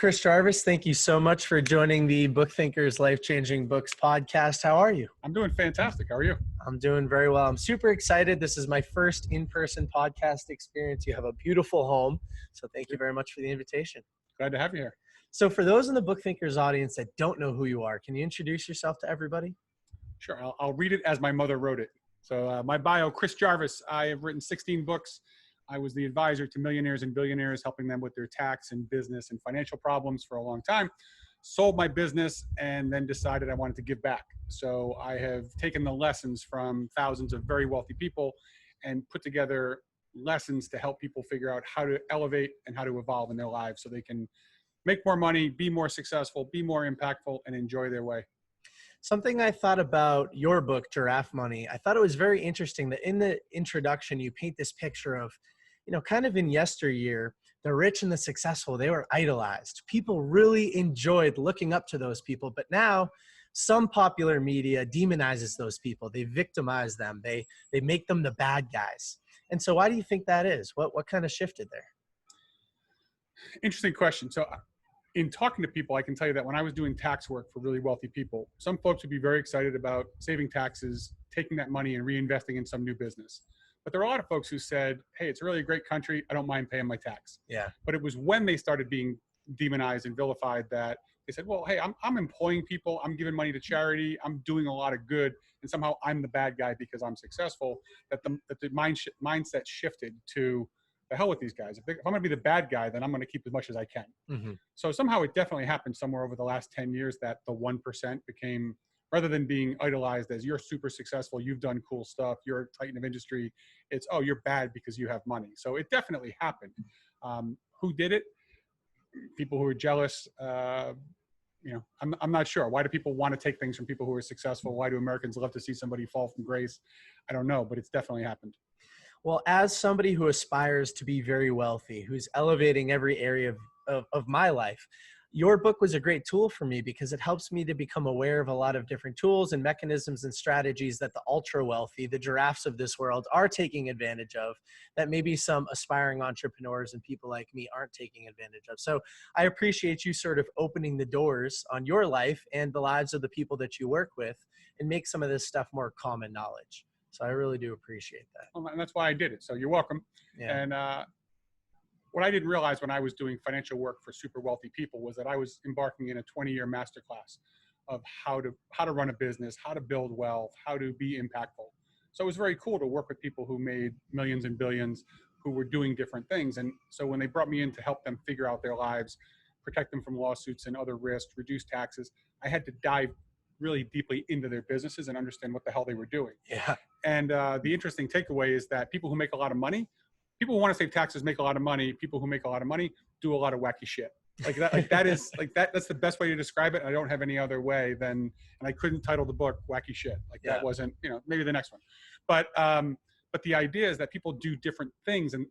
Chris Jarvis, thank you so much for joining the BookThinkers Life-Changing Books podcast. How are you? I'm doing fantastic. How are you? I'm doing very well. I'm super excited. This is my first in-person podcast experience. You have a beautiful home, so thank you very much for the invitation. Glad to have you here. So for those in the BookThinkers audience that don't know who you are, can you introduce yourself to everybody? Sure. I'll read it as my mother wrote it. So my bio, Chris Jarvis. I have written 16 books. I was the advisor to millionaires and billionaires, helping them with their tax and business and financial problems for a long time. Sold my business and then decided I wanted to give back. So I have taken the lessons from thousands of very wealthy people and put together lessons to help people figure out how to elevate and how to evolve in their lives so they can make more money, be more successful, be more impactful, and enjoy their way. Something I thought about your book, Giraffe Money, I thought it was very interesting that in the introduction, you paint this picture of, kind of in yesteryear, the rich and the successful, they were idolized. People really enjoyed looking up to those people. But now some popular media demonizes those people. They victimize them. They make them the bad guys. And so why do you think that is? What kind of shifted there? Interesting question. So in talking to people, I can tell you that when I was doing tax work for really wealthy people, some folks would be very excited about saving taxes, taking that money and reinvesting in some new business. But there are a lot of folks who said, hey, it's really a great country. I don't mind paying my tax. Yeah. But it was when they started being demonized and vilified that they said, well, hey, I'm employing people. I'm giving money to charity. I'm doing a lot of good. And somehow I'm the bad guy because I'm successful. That the mindset shifted to the hell with these guys. If I'm going to be the bad guy, then I'm going to keep as much as I can. Mm-hmm. So somehow it definitely happened somewhere over the last 10 years that the 1% became, rather than being idolized as you're super successful, you've done cool stuff, you're a titan of industry, it's, oh, you're bad because you have money. So it definitely happened. Who did it? People who are jealous. I'm not sure. Why do people want to take things from people who are successful? Why do Americans love to see somebody fall from grace? I don't know, but it's definitely happened. Well, as somebody who aspires to be very wealthy, who's elevating every area of my life, your book was a great tool for me because it helps me to become aware of a lot of different tools and mechanisms and strategies that the ultra wealthy, the giraffes of this world, are taking advantage of that maybe some aspiring entrepreneurs and people like me aren't taking advantage of. So I appreciate you sort of opening the doors on your life and the lives of the people that you work with and make some of this stuff more common knowledge. So I really do appreciate that. Well, and that's why I did it. So you're welcome. Yeah. And what I didn't realize when I was doing financial work for super wealthy people was that I was embarking in a 20-year masterclass of how to run a business, how to build wealth, how to be impactful. So it was very cool to work with people who made millions and billions, who were doing different things. And so when they brought me in to help them figure out their lives, protect them from lawsuits and other risks, reduce taxes, I had to dive really deeply into their businesses and understand what the hell they were doing. Yeah. And the interesting takeaway is that people who make a lot of money, people who want to save taxes make a lot of money. People who make a lot of money do a lot of wacky shit. That's the best way to describe it. I don't have any other way than, and I couldn't title the book Wacky Shit. That wasn't, maybe the next one. But the idea is that people do different things and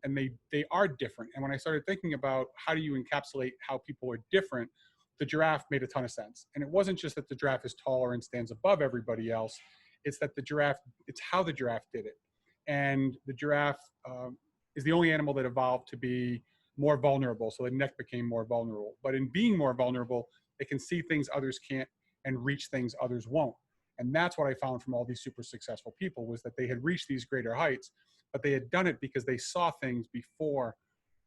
they are different. And when I started thinking about how do you encapsulate how people are different, the giraffe made a ton of sense. And it wasn't just that the giraffe is taller and stands above everybody else. It's that it's how the giraffe did it. And the giraffe is the only animal that evolved to be more vulnerable. So the neck became more vulnerable. But in being more vulnerable, it can see things others can't and reach things others won't. And that's what I found from all these super successful people was that they had reached these greater heights, but they had done it because they saw things before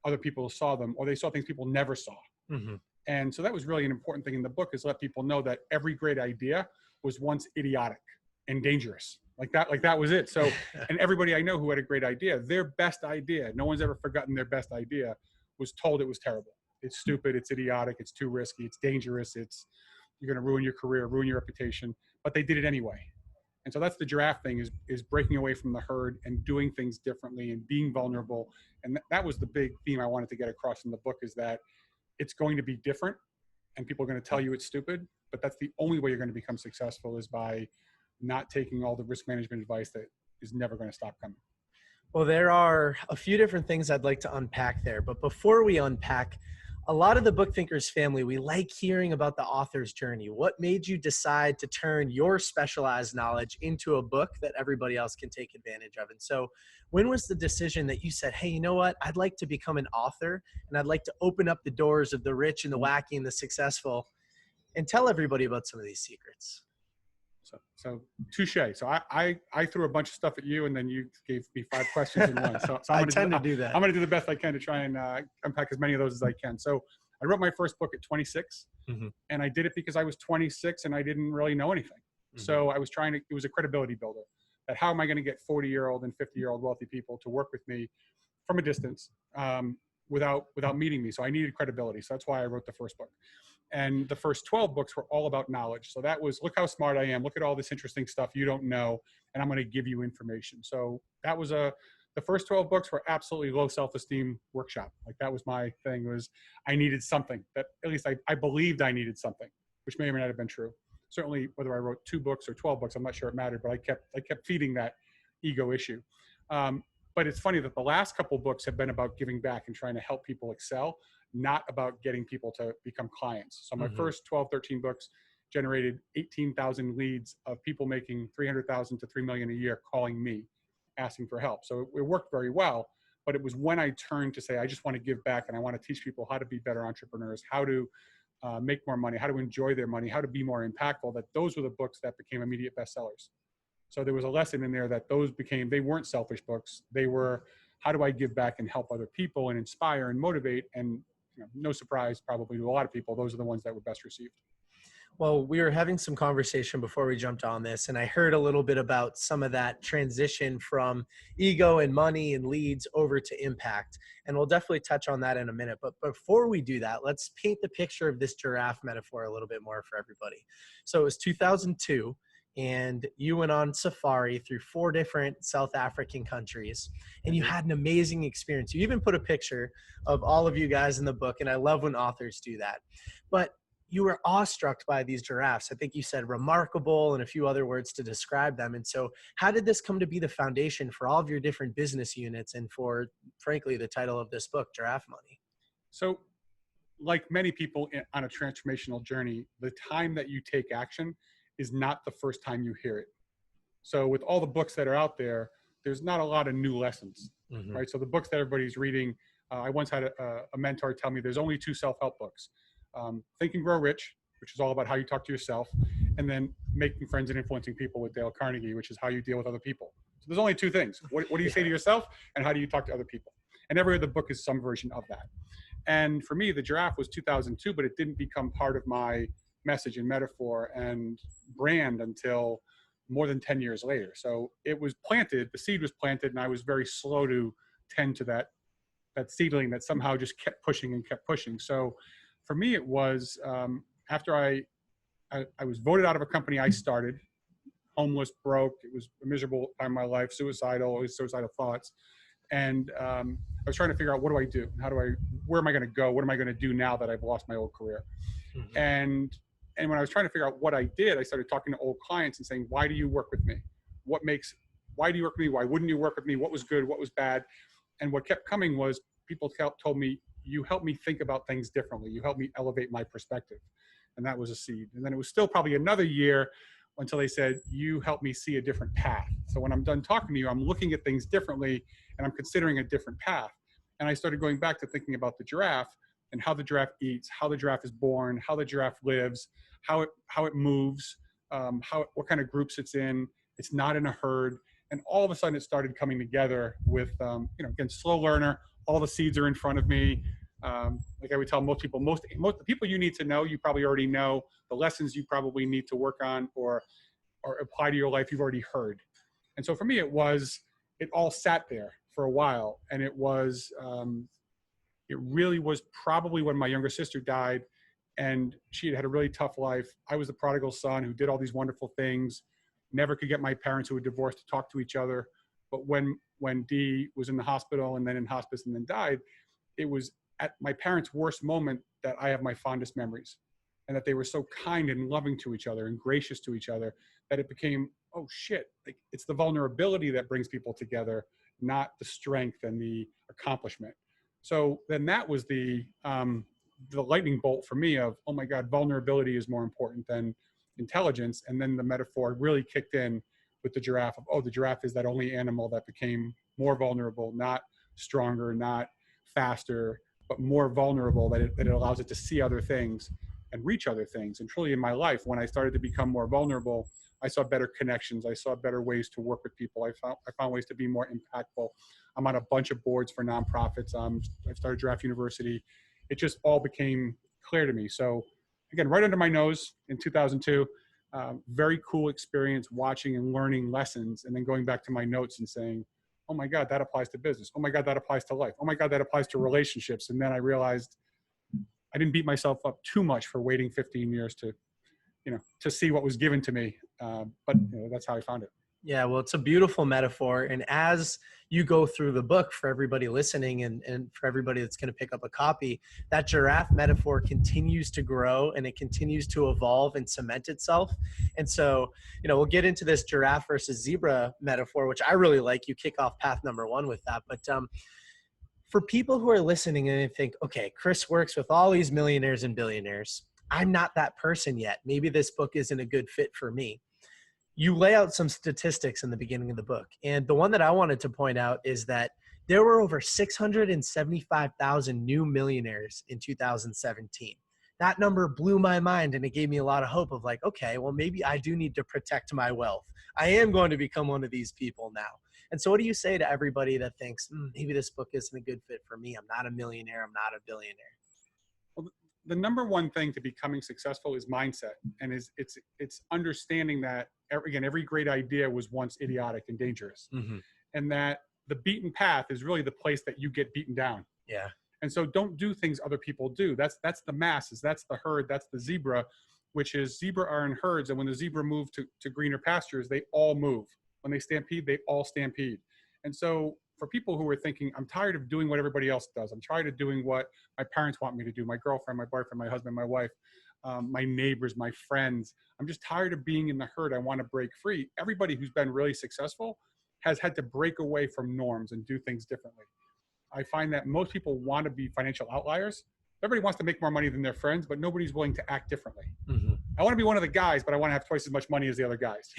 other people saw them, or they saw things people never saw. Mm-hmm. And so that was really an important thing in the book, is let people know that every great idea was once idiotic and dangerous. Like that was it. So, and everybody I know who had a great idea, their best idea, no one's ever forgotten their best idea, was told it was terrible. It's stupid, it's idiotic, it's too risky, it's dangerous, you're going to ruin your career, ruin your reputation, but they did it anyway. And so that's the giraffe thing, is breaking away from the herd and doing things differently and being vulnerable. And that was the big theme I wanted to get across in the book, is that it's going to be different and people are going to tell you it's stupid, but that's the only way you're going to become successful, is by not taking all the risk management advice that is never going to stop coming. Well, there are a few different things I'd like to unpack there. But before we unpack A lot of the Book Thinkers family, we like hearing about the author's journey. What made you decide to turn your specialized knowledge into a book that everybody else can take advantage of? And so, when was the decision that you said, hey, you know what? I'd like to become an author and I'd like to open up the doors of the rich and the wacky and the successful and tell everybody about some of these secrets? So touche. So I threw a bunch of stuff at you, and then you gave me 5 questions in one. So I tend to do that. I'm going to do the best I can to try and unpack as many of those as I can. So I wrote my first book at 26, and I did it because I was 26 and I didn't really know anything. So I was trying to. It was a credibility builder. That how am I going to get 40-year-old and 50-year-old wealthy people to work with me from a distance without meeting me? So I needed credibility. So that's why I wrote the first book. And the first 12 books were all about knowledge. So that was, look how smart I am. Look at all this interesting stuff you don't know, and I'm going to give you information. So that was the first 12 books were absolutely low self-esteem workshop. Like that was my thing, was I needed something that, at least I believed I needed something, which may or may not have been true. Certainly whether I wrote 2 books or 12 books, I'm not sure it mattered, but I kept feeding that ego issue. But it's funny that the last couple books have been about giving back and trying to help people excel, not about getting people to become clients. So my first 12, 13 books generated 18,000 leads of people making 300,000 to 3 million a year calling me, asking for help. So it worked very well, but it was when I turned to say, I just want to give back and I want to teach people how to be better entrepreneurs, how to make more money, how to enjoy their money, how to be more impactful, that those were the books that became immediate bestsellers. So there was a lesson in there that they weren't selfish books. They were, how do I give back and help other people and inspire and motivate? And no surprise, probably to a lot of people, those are the ones that were best received. Well, we were having some conversation before we jumped on this, and I heard a little bit about some of that transition from ego and money and leads over to impact. And we'll definitely touch on that in a minute. But before we do that, let's paint the picture of this giraffe metaphor a little bit more for everybody. So it was 2002. And you went on safari through 4 different South African countries, and you had an amazing experience. You even put a picture of all of you guys in the book, and I love when authors do that. But you were awestruck by these giraffes. I think you said remarkable and a few other words to describe them. And so how did this come to be the foundation for all of your different business units and for, frankly, the title of this book, Giraffe Money? So like many people on a transformational journey, the time that you take action is not the first time you hear it. So with all the books that are out there, there's not a lot of new lessons, right? So the books that everybody's reading, I once had a mentor tell me there's only 2 self-help books. Think and Grow Rich, which is all about how you talk to yourself, and then Making Friends and Influencing People with Dale Carnegie, which is how you deal with other people. So there's only 2 things. What do you say to yourself, and how do you talk to other people? And every other book is some version of that. And for me, the giraffe was 2002, but it didn't become part of my message and metaphor and brand until more than 10 years later. So it was planted, the seed was planted, and I was very slow to tend to that seedling that somehow just kept pushing and kept pushing. So for me, it was after I was voted out of a company I started, homeless, broke. It was a miserable time in my life, suicidal thoughts. And I was trying to figure out, what do I do? Where am I going to go? What am I going to do now that I've lost my old career? And when I was trying to figure out what I did, I started talking to old clients and saying, why do you work with me? Why do you work with me? Why wouldn't you work with me? What was good? What was bad? And what kept coming was people told me, you helped me think about things differently. You helped me elevate my perspective. And that was a seed. And then it was still probably another year until they said, you helped me see a different path. So when I'm done talking to you, I'm looking at things differently and I'm considering a different path. And I started going back to thinking about the giraffe and how the giraffe eats, how the giraffe is born, how the giraffe lives, how it moves, what kind of groups it's in. It's not in a herd. And all of a sudden it started coming together with, again, slow learner, all the seeds are in front of me. Like I would tell most people, most the people you need to know, you probably already know. The lessons you probably need to work on or apply to your life, you've already heard. And so for me, it all sat there for a while. And it really was probably when my younger sister died and she had a really tough life. I was the prodigal son who did all these wonderful things, never could get my parents who were divorced to talk to each other. But when Dee was in the hospital and then in hospice and then died, it was at my parents' worst moment that I have my fondest memories, and that they were so kind and loving to each other and gracious to each other that it became, oh shit, like it's the vulnerability that brings people together, not the strength and the accomplishment. So then that was the the lightning bolt for me of, oh my God, vulnerability is more important than intelligence. And then the metaphor really kicked in with the giraffe of, oh, the giraffe is that only animal that became more vulnerable, not stronger, not faster, but more vulnerable, that it allows it to see other things and reach other things. And truly in my life, when I started to become more vulnerable, I saw better connections. I saw better ways to work with people. I found ways to be more impactful. I'm on a bunch of boards for nonprofits. I started Giraffe University. It just all became clear to me. So again, right under my nose in 2002, very cool experience watching and learning lessons, and then going back to my notes and saying, oh my God, that applies to business. Oh my God, that applies to life. Oh my God, that applies to relationships. And then I realized I didn't beat myself up too much for waiting 15 years to see what was given to me. But that's how I found it. Yeah, well, it's a beautiful metaphor. And as you go through the book, for everybody listening and for everybody that's going to pick up a copy, that giraffe metaphor continues to grow and it continues to evolve and cement itself. And so, we'll get into this giraffe versus zebra metaphor, which I really like. You kick off path number 1 with that. But for people who are listening and they think, okay, Chris works with all these millionaires and billionaires, I'm not that person yet. Maybe this book isn't a good fit for me. You lay out some statistics in the beginning of the book. And the one that I wanted to point out is that there were over 675,000 new millionaires in 2017. That number blew my mind, and it gave me a lot of hope of like, okay, well, maybe I do need to protect my wealth. I am going to become one of these people now. And so what do you say to everybody that thinks, maybe this book isn't a good fit for me? I'm not a millionaire. I'm not a billionaire. Well, the number one thing to becoming successful is mindset, and it's understanding that every great idea was once idiotic and dangerous, and that the beaten path is really the place that you get beaten down. Yeah. And so don't do things other people do. That's the masses. That's the herd. That's the zebra, which is zebra are in herds, and when the zebra move to greener pastures, they all move. When they stampede, they all stampede. And so for people who are thinking, I'm tired of doing what everybody else does. I'm tired of doing what my parents want me to do, my girlfriend, my boyfriend, my husband, my wife, my neighbors, my friends. I'm just tired of being in the herd. I want to break free. Everybody who's been really successful has had to break away from norms and do things differently. I find that most people want to be financial outliers. Everybody wants to make more money than their friends, but nobody's willing to act differently. I want to be one of the guys, but I want to have twice as much money as the other guys.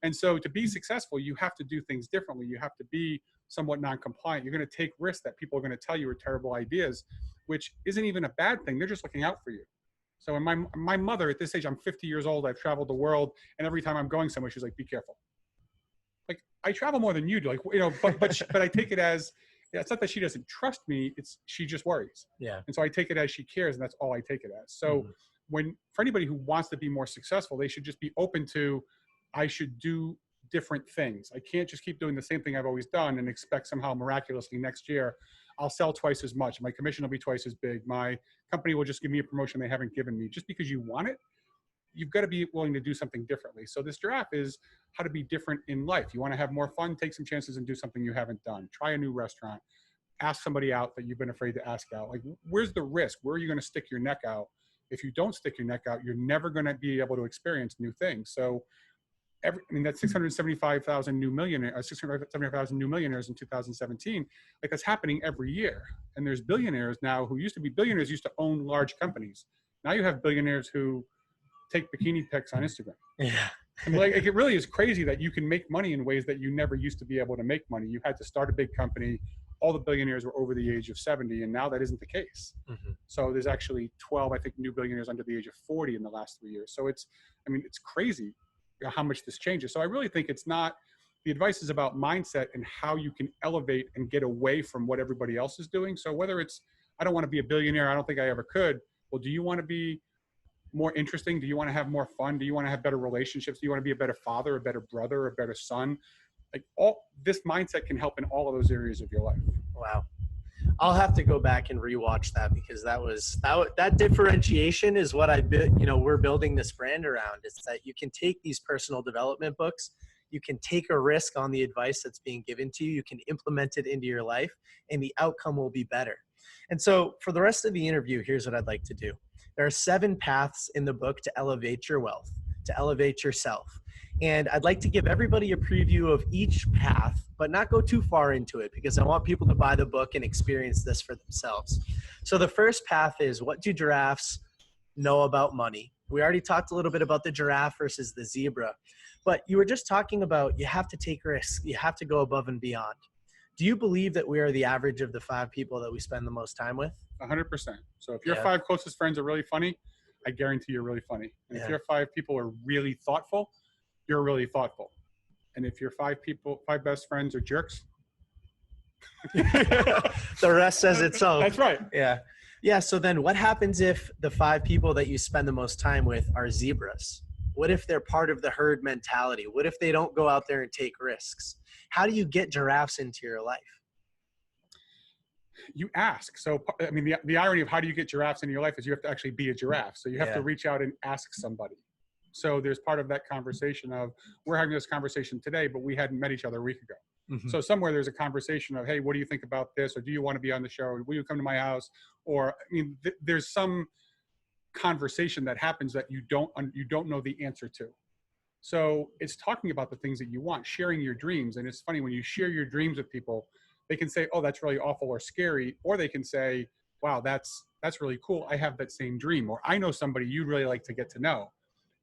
And so to be successful, you have to do things differently. You have to be somewhat non-compliant. You're going to take risks that people are going to tell you are terrible ideas, which isn't even a bad thing. They're just looking out for you. So when my mother, at this age, I'm 50 years old, I've traveled the world, and every time I'm going somewhere, she's like, be careful. Like, I travel more than you do, but I take it as, it's not that she doesn't trust me, it's she just worries. Yeah. And so I take it as she cares, and that's all I take it as. So for anybody who wants to be more successful, they should just be open to, I should do different things. I can't just keep doing the same thing I've always done and expect somehow miraculously next year I'll sell twice as much. My commission will be twice as big. My company will just give me a promotion they haven't given me. Just because you want it, you've got to be willing to do something differently. So this giraffe is how to be different in life. You want to have more fun, take some chances and do something you haven't done. Try a new restaurant. Ask somebody out that you've been afraid to ask out. Like, where's the risk? Where are you going to stick your neck out? If you don't stick your neck out, you're never going to be able to experience new things. So that's 675,000 new millionaires, 675,000 new millionaires in 2017. Like, that's happening every year. And there's billionaires now who used to own large companies. Now you have billionaires who take bikini pics on Instagram. Yeah. And it really is crazy that you can make money in ways that you never used to be able to make money. You had to start a big company. All the billionaires were over the age of 70, and now that isn't the case. So there's actually 12, I think, new billionaires under the age of 40 in the last 3 years. So it's crazy how much this changes. So I really think the advice is about mindset and how you can elevate and get away from what everybody else is doing. So whether it's, I don't want to be a billionaire, I don't think I ever could. Well, do you want to be more interesting? Do you want to have more fun? Do you want to have better relationships? Do you want to be a better father, a better brother, a better son? Like, all this mindset can help in all of those areas of your life. Wow. I'll have to go back and rewatch that, because that differentiation is what we're building this brand around. It's that you can take these personal development books, you can take a risk on the advice that's being given to you, you can implement it into your life, and the outcome will be better. And so for the rest of the interview, here's what I'd like to do. There are 7 paths in the book to elevate your wealth. to elevate yourself. And I'd like to give everybody a preview of each path, but not go too far into it because I want people to buy the book and experience this for themselves. So the first path is, what do giraffes know about money? We already talked a little bit about the giraffe versus the zebra, but you were just talking about you have to take risks. You have to go above and beyond. Do you believe that we are the average of the 5 people that we spend the most time with? 100%. So if your 5 closest friends are really funny, I guarantee you're really funny. And if your 5 people are really thoughtful, you're really thoughtful. And if your 5 best friends are jerks, the rest says itself. That's right. Yeah. So then what happens if the 5 people that you spend the most time with are zebras? What if they're part of the herd mentality? What if they don't go out there and take risks? How do you get giraffes into your life? You ask. So, I mean, the irony of how do you get giraffes into your life is you have to actually be a giraffe. So you have to reach out and ask somebody. So there's part of that conversation of, we're having this conversation today, but we hadn't met each other a week ago. So somewhere there's a conversation of, hey, what do you think about this? Or do you want to be on the show? Or will you come to my house? Or, I mean, there's some conversation that happens that you don't know the answer to. So it's talking about the things that you want, sharing your dreams. And it's funny, when you share your dreams with people, they can say, oh, that's really awful or scary. Or they can say, wow, that's really cool. I have that same dream. Or I know somebody you'd really like to get to know.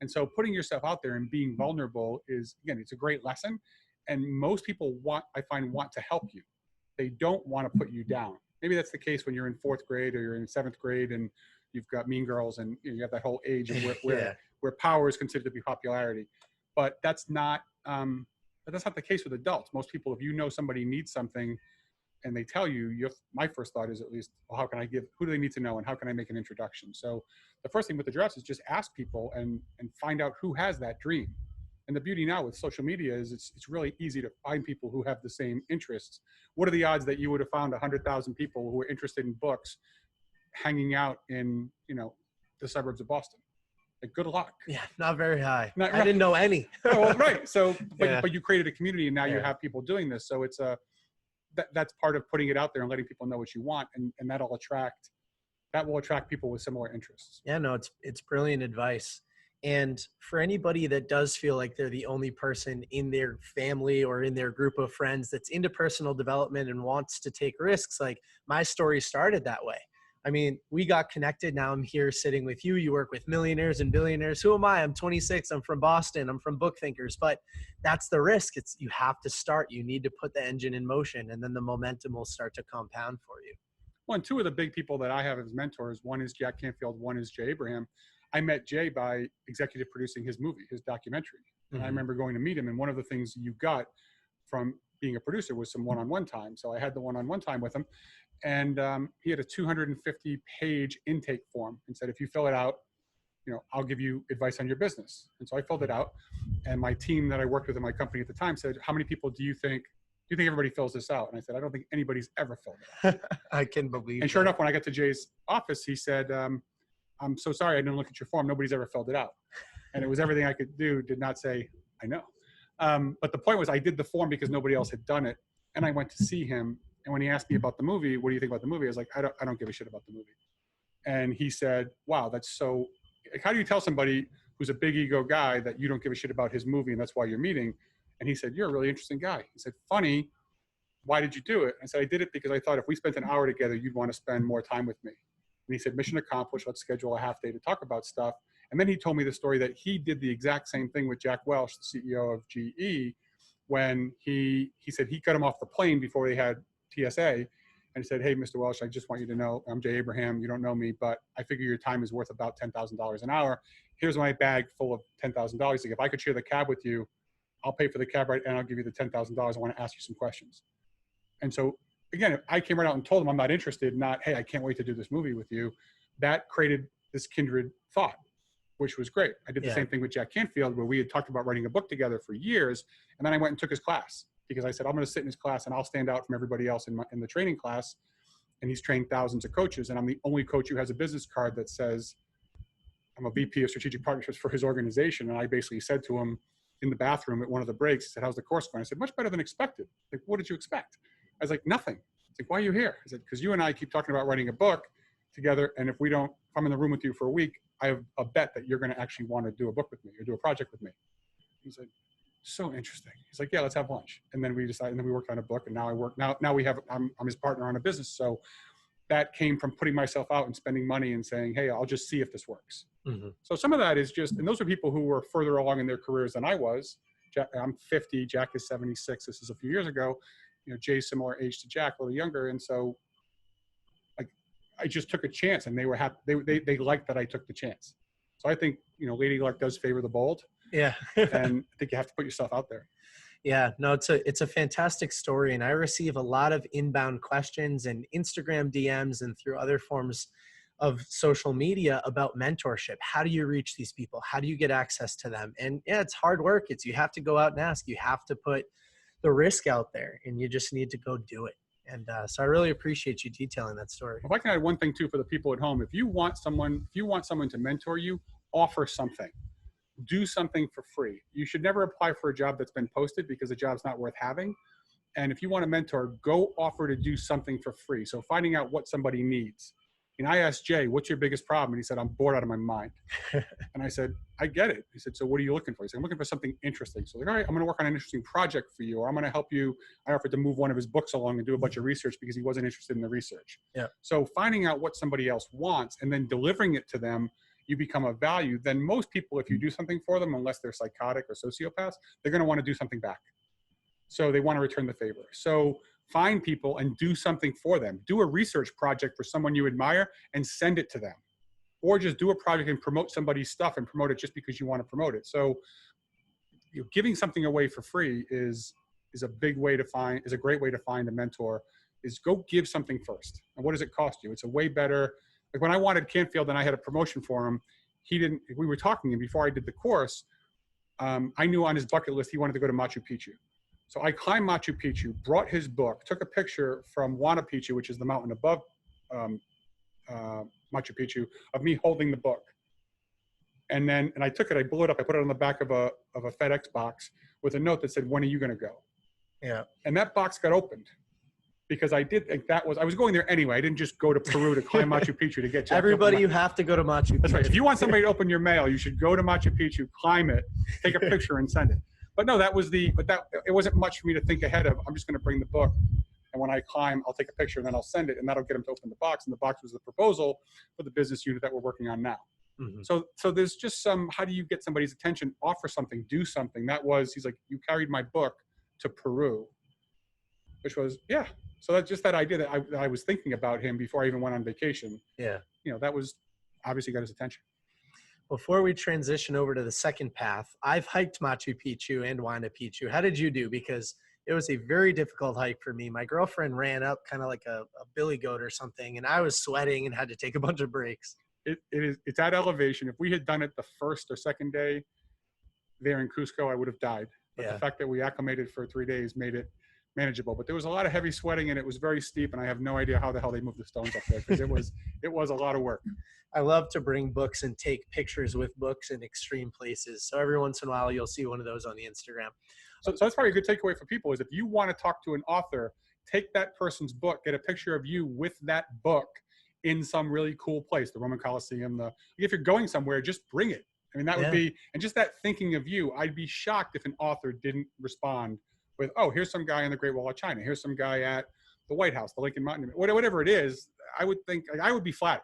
And so putting yourself out there and being vulnerable is, again, it's a great lesson. And most people want to help you. They don't want to put you down. Maybe that's the case when you're in 4th grade or you're in 7th grade and you've got Mean Girls and you have that whole age of where power is considered to be popularity. But that's not the case with adults. Most people, if you know somebody needs something and they tell you, my first thought is at least, well, who do they need to know and how can I make an introduction? So the first thing with the giraffes is just ask people and find out who has that dream. And the beauty now with social media is it's really easy to find people who have the same interests. What are the odds that you would have found 100,000 people who are interested in books hanging out in, the suburbs of Boston? Like, good luck. Yeah, not very high. I didn't know any. Oh, well, right. So, but you created a community and now you have people doing this. So it's that's part of putting it out there and letting people know what you want. And that will attract people with similar interests. Yeah, no, it's brilliant advice. And for anybody that does feel like they're the only person in their family or in their group of friends that's into personal development and wants to take risks, like my story started that way. I mean, we got connected. Now I'm here sitting with you. You work with millionaires and billionaires. Who am I? I'm 26. I'm from Boston. I'm from BookThinkers. But that's the risk. You have to start. You need to put the engine in motion, and then the momentum will start to compound for you. Well, and 2 of the big people that I have as mentors, one is Jack Canfield, one is Jay Abraham. I met Jay by executive producing his movie, his documentary. And I remember going to meet him. And one of the things you got from being a producer was some one-on-one time. So I had the one-on-one time with him. And he had a 250-page intake form and said, if you fill it out, I'll give you advice on your business. And so I filled it out. And my team that I worked with in my company at the time said, how many people do you think everybody fills this out? And I said, I don't think anybody's ever filled it out. I can believe And sure enough, when I got to Jay's office, he said, I'm so sorry I didn't look at your form. Nobody's ever filled it out. And it was everything I could do, did not say, I know. But the point was I did the form because nobody else had done it. And I went to see him. And when he asked me about the movie, what do you think about the movie? I was like, I don't give a shit about the movie. And he said, wow, that's so, like, how do you tell somebody who's a big ego guy that you don't give a shit about his movie and that's why you're meeting? And he said, you're a really interesting guy. He said, funny, why did you do it? I said, I did it because I thought if we spent an hour together, you'd want to spend more time with me. And he said, mission accomplished, let's schedule a half day to talk about stuff. And then he told me the story that he did the exact same thing with Jack Welch, the CEO of GE, when he said he cut him off the plane before they had TSA. And he said, hey, Mr. Welch, I just want you to know, I'm Jay Abraham. You don't know me, but I figure your time is worth about $10,000 an hour. Here's my bag full of $10,000. Like, if I could share the cab with you, I'll pay for the cab ride and I'll give you the $10,000. I want to ask you some questions. And so, again, I came right out and told him I'm not interested, not, hey, I can't wait to do this movie with you. That created this kindred thought, which was great. I did the same thing with Jack Canfield, where we had talked about writing a book together for years. And then I went and took his class because I said, I'm going to sit in his class and I'll stand out from everybody else in the training class. And he's trained thousands of coaches. And I'm the only coach who has a business card that says I'm a VP of strategic partnerships for his organization. And I basically said to him in the bathroom at one of the breaks, he said, how's the course going? I said, much better than expected. Like, what did you expect? I was like, nothing. It's like, why are you here? I said, because you and I keep talking about writing a book. together. And if I'm in the room with you for a week, I have a bet that you're going to actually want to do a book with me or do a project with me. He said, so interesting. He's like, yeah, let's have lunch. And then we decided, and then we worked on a book, and I'm his partner on a business. So that came from putting myself out and spending money and saying, hey, I'll just see if this works. Mm-hmm. So some of that is just, and those are people who were further along in their careers than I was. I'm 50, Jack is 76. This is a few years ago. Jay's similar age to Jack, a little younger. And so I just took a chance, and they were happy. They liked that I took the chance. So I think, Lady Luck does favor the bold. Yeah. And I think you have to put yourself out there. Yeah, no, it's a fantastic story. And I receive a lot of inbound questions and Instagram DMs and through other forms of social media about mentorship. How do you reach these people? How do you get access to them? And yeah, it's hard work. You have to go out and ask. You have to put the risk out there, and you just need to go do it. And so I really appreciate you detailing that story. If I can add one thing too for the people at home, if you want someone to mentor you, offer something. Do something for free. You should never apply for a job that's been posted because the job's not worth having. And if you want a mentor, go offer to do something for free. So finding out what somebody needs. And I asked Jay, what's your biggest problem? And he said, I'm bored out of my mind. And I said, I get it. He said, so what are you looking for? He said, I'm looking for something interesting. So like, all right, I'm going to work on an interesting project for you, or I'm going to help you. I offered to move one of his books along and do a bunch of research because he wasn't interested in the research. Yeah. So finding out what somebody else wants and then delivering it to them, you become a value. Then most people, if you do something for them, unless they're psychotic or sociopaths, they're going to want to do something back. So they want to return the favor. So find people and do something for them. Do a research project for someone you admire and send it to them. Or just do a project and promote somebody's stuff and promote it just because you want to promote it. So giving something away for free is a great way to find a mentor, is go give something first. And what does it cost you? It's a way better. Like when I wanted Canfield and I had a promotion for him, we were talking, and before I did the course, I knew on his bucket list he wanted to go to Machu Picchu. So I climbed Machu Picchu, brought his book, took a picture from Huayna Picchu, which is the mountain above Machu Picchu, of me holding the book. And I took it, I blew it up, I put it on the back of a FedEx box with a note that said, when are you going to go? Yeah. And that box got opened. Because I was going there anyway. I didn't just go to Peru to climb Machu Picchu to get Jack. Everybody, you have to go to Machu Picchu. That's right. If you want somebody to open your mail, you should go to Machu Picchu, climb it, take a picture and send it. But no, it wasn't much for me to think ahead of. I'm just going to bring the book, and when I climb, I'll take a picture and then I'll send it, and that'll get them to open the box. And the box was the proposal for the business unit that we're working on now. Mm-hmm. So there's just how do you get somebody's attention? Offer something, do something. He's like, you carried my book to Peru, which was, yeah. So that's just that idea that I was thinking about him before I even went on vacation. Yeah. That was obviously got his attention. Before we transition over to the second path, I've hiked Machu Picchu and Huayna Picchu. How did you do? Because it was a very difficult hike for me. My girlfriend ran up kind of like a billy goat or something, and I was sweating and had to take a bunch of breaks. It's at elevation. If we had done it the first or second day there in Cusco, I would have died. But the fact that we acclimated for 3 days made it manageable. But there was a lot of heavy sweating, and it was very steep, and I have no idea how the hell they moved the stones up there, because it was a lot of work. I love to bring books and take pictures with books in extreme places. So every once in a while, you'll see one of those on the Instagram. So that's probably a good takeaway for people, is if you want to talk to an author, take that person's book, get a picture of you with that book in some really cool place, the Roman Colosseum. If you're going somewhere, just bring it. I mean, that would be, and just that thinking of you, I'd be shocked if an author didn't respond with, oh, here's some guy on the Great Wall of China. Here's some guy at the White House, the Lincoln Monument, whatever it is. I would think, I would be flattered.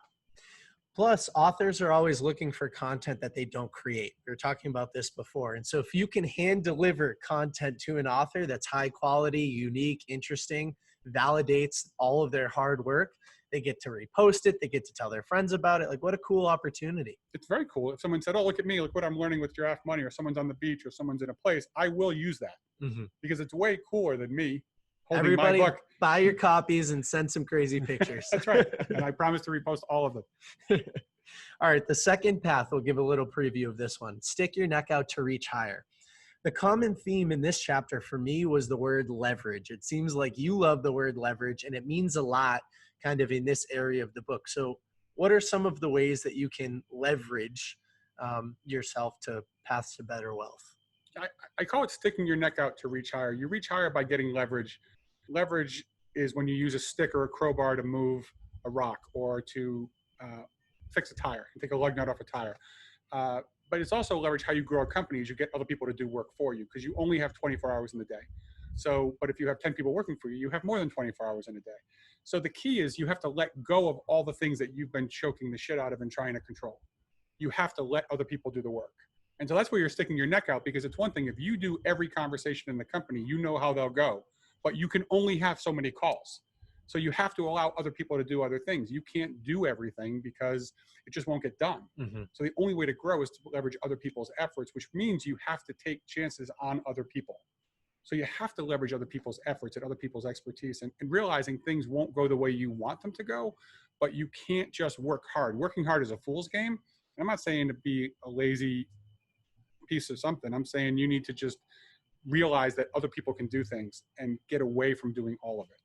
Plus, authors are always looking for content that they don't create. We were talking about this before. And so if you can hand deliver content to an author that's high quality, unique, interesting, validates all of their hard work, they get to repost it. They get to tell their friends about it. Like, what a cool opportunity. It's very cool. If someone said, oh, look at me, look what I'm learning with Giraffe Money, or someone's on the beach, or someone's in a place, I will use that because it's way cooler than me holding Everybody my book. Buy your copies and send some crazy pictures. That's right. And I promise to repost all of them. All right. The second path, we'll give a little preview of this one. Stick your neck out to reach higher. The common theme in this chapter for me was the word leverage. It seems like you love the word leverage, and it means a lot kind of in this area of the book. So what are some of the ways that you can leverage yourself to paths to better wealth? I call it sticking your neck out to reach higher. You reach higher by getting leverage. Leverage is when you use a stick or a crowbar to move a rock, or to fix a tire and take a lug nut off a tire. But it's also leverage how you grow a company is you get other people to do work for you because you only have 24 hours in the day. So, but if you have 10 people working for you, you have more than 24 hours in a day. So the key is you have to let go of all the things that you've been choking the shit out of and trying to control. You have to let other people do the work. And so that's where you're sticking your neck out, because it's one thing, if you do every conversation in the company, you know how they'll go, but you can only have so many calls. So you have to allow other people to do other things. You can't do everything because it just won't get done. Mm-hmm. So the only way to grow is to leverage other people's efforts, which means you have to take chances on other people. So you have to leverage other people's efforts and other people's expertise and realizing things won't go the way you want them to go, but you can't just work hard. Working hard is a fool's game. And I'm not saying to be a lazy piece of something. I'm saying you need to just realize that other people can do things and get away from doing all of it.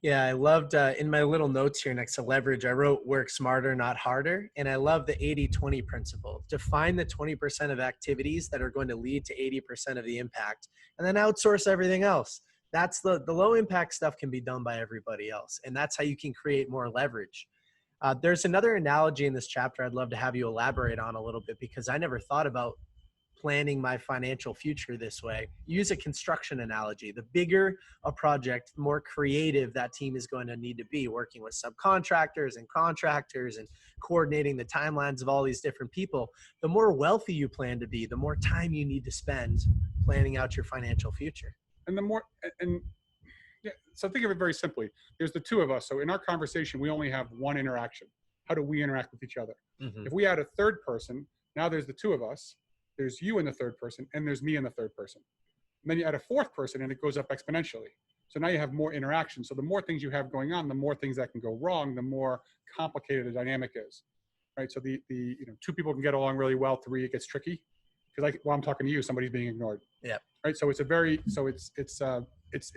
Yeah, I loved in my little notes here next to leverage, I wrote work smarter, not harder. And I love the 80-20 principle. Define the 20% of activities that are going to lead to 80% of the impact, and then outsource everything else. That's the low impact stuff can be done by everybody else. And that's how you can create more leverage. There's another analogy in this chapter I'd love to have you elaborate on a little bit, because I never thought about planning my financial future this way. Use a construction analogy. The bigger a project, the more creative that team is going to need to be, working with subcontractors and contractors and coordinating the timelines of all these different people. The more wealthy you plan to be, the more time you need to spend planning out your financial future. And the more, yeah, so think of it very simply. There's the two of us. So in our conversation, we only have one interaction. How do we interact with each other? Mm-hmm. If we add a third person, now there's the two of us. There's you and the third person, and there's me and the third person. And then you add a fourth person, and it goes up exponentially. So now you have more interaction. So the more things you have going on, the more things that can go wrong, the more complicated the dynamic is, right? So the two people can get along really well. 3, it gets tricky, because while I'm talking to you, somebody's being ignored. Yeah. Right. So it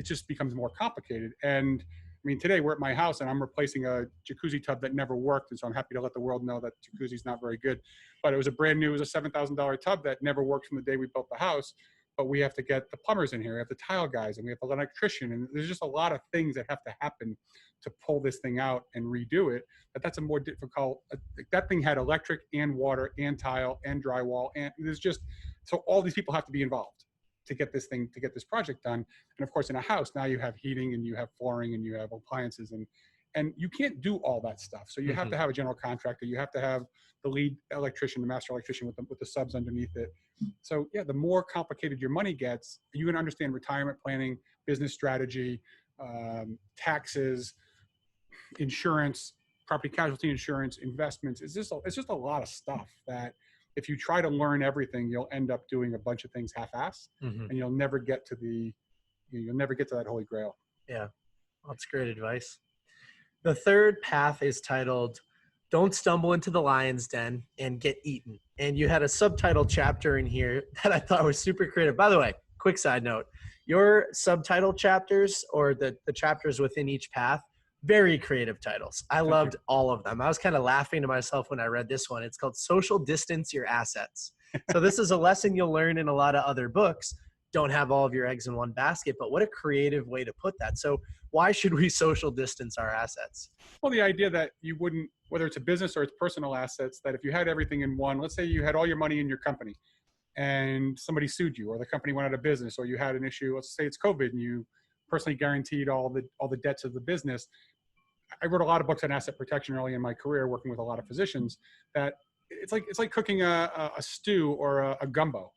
just becomes more complicated. And I mean, today we're at my house and I'm replacing a jacuzzi tub that never worked. And so I'm happy to let the world know that jacuzzi's not very good, but it was a $7,000 tub that never worked from the day we built the house. But we have to get the plumbers in here, we have the tile guys, and we have the electrician. And there's just a lot of things that have to happen to pull this thing out and redo it. But that's a more difficult, that thing had electric and water and tile and drywall. And so all these people have to be involved to get this project done. And of course, in a house, now you have heating and you have flooring and you have appliances, and you can't do all that stuff. So you have to have a general contractor. You have to have the lead electrician, the master electrician with the subs underneath it. So yeah, the more complicated your money gets, you're going to understand retirement planning, business strategy, taxes, insurance, property casualty insurance, investments. It's just a lot of stuff that if you try to learn everything, you'll end up doing a bunch of things half-assed, and you'll never get to that holy grail. Yeah, that's great advice. The third path is titled, Don't Stumble into the Lion's Den and Get Eaten. And you had a subtitle chapter in here that I thought was super creative. By the way, quick side note, your subtitle chapters, or the chapters within each path, very creative titles. I loved all of them. I was kind of laughing to myself when I read this one. It's called Social Distance Your Assets. So this is a lesson you'll learn in a lot of other books. Don't have all of your eggs in one basket, but what a creative way to put that. So why should we social distance our assets? Well, the idea that you wouldn't, whether it's a business or it's personal assets, that if you had everything in one, let's say you had all your money in your company and somebody sued you, or the company went out of business, or you had an issue, let's say it's COVID, and you personally guaranteed all the debts of the business. I wrote a lot of books on asset protection early in my career, working with a lot of physicians, that it's like cooking a stew or a gumbo.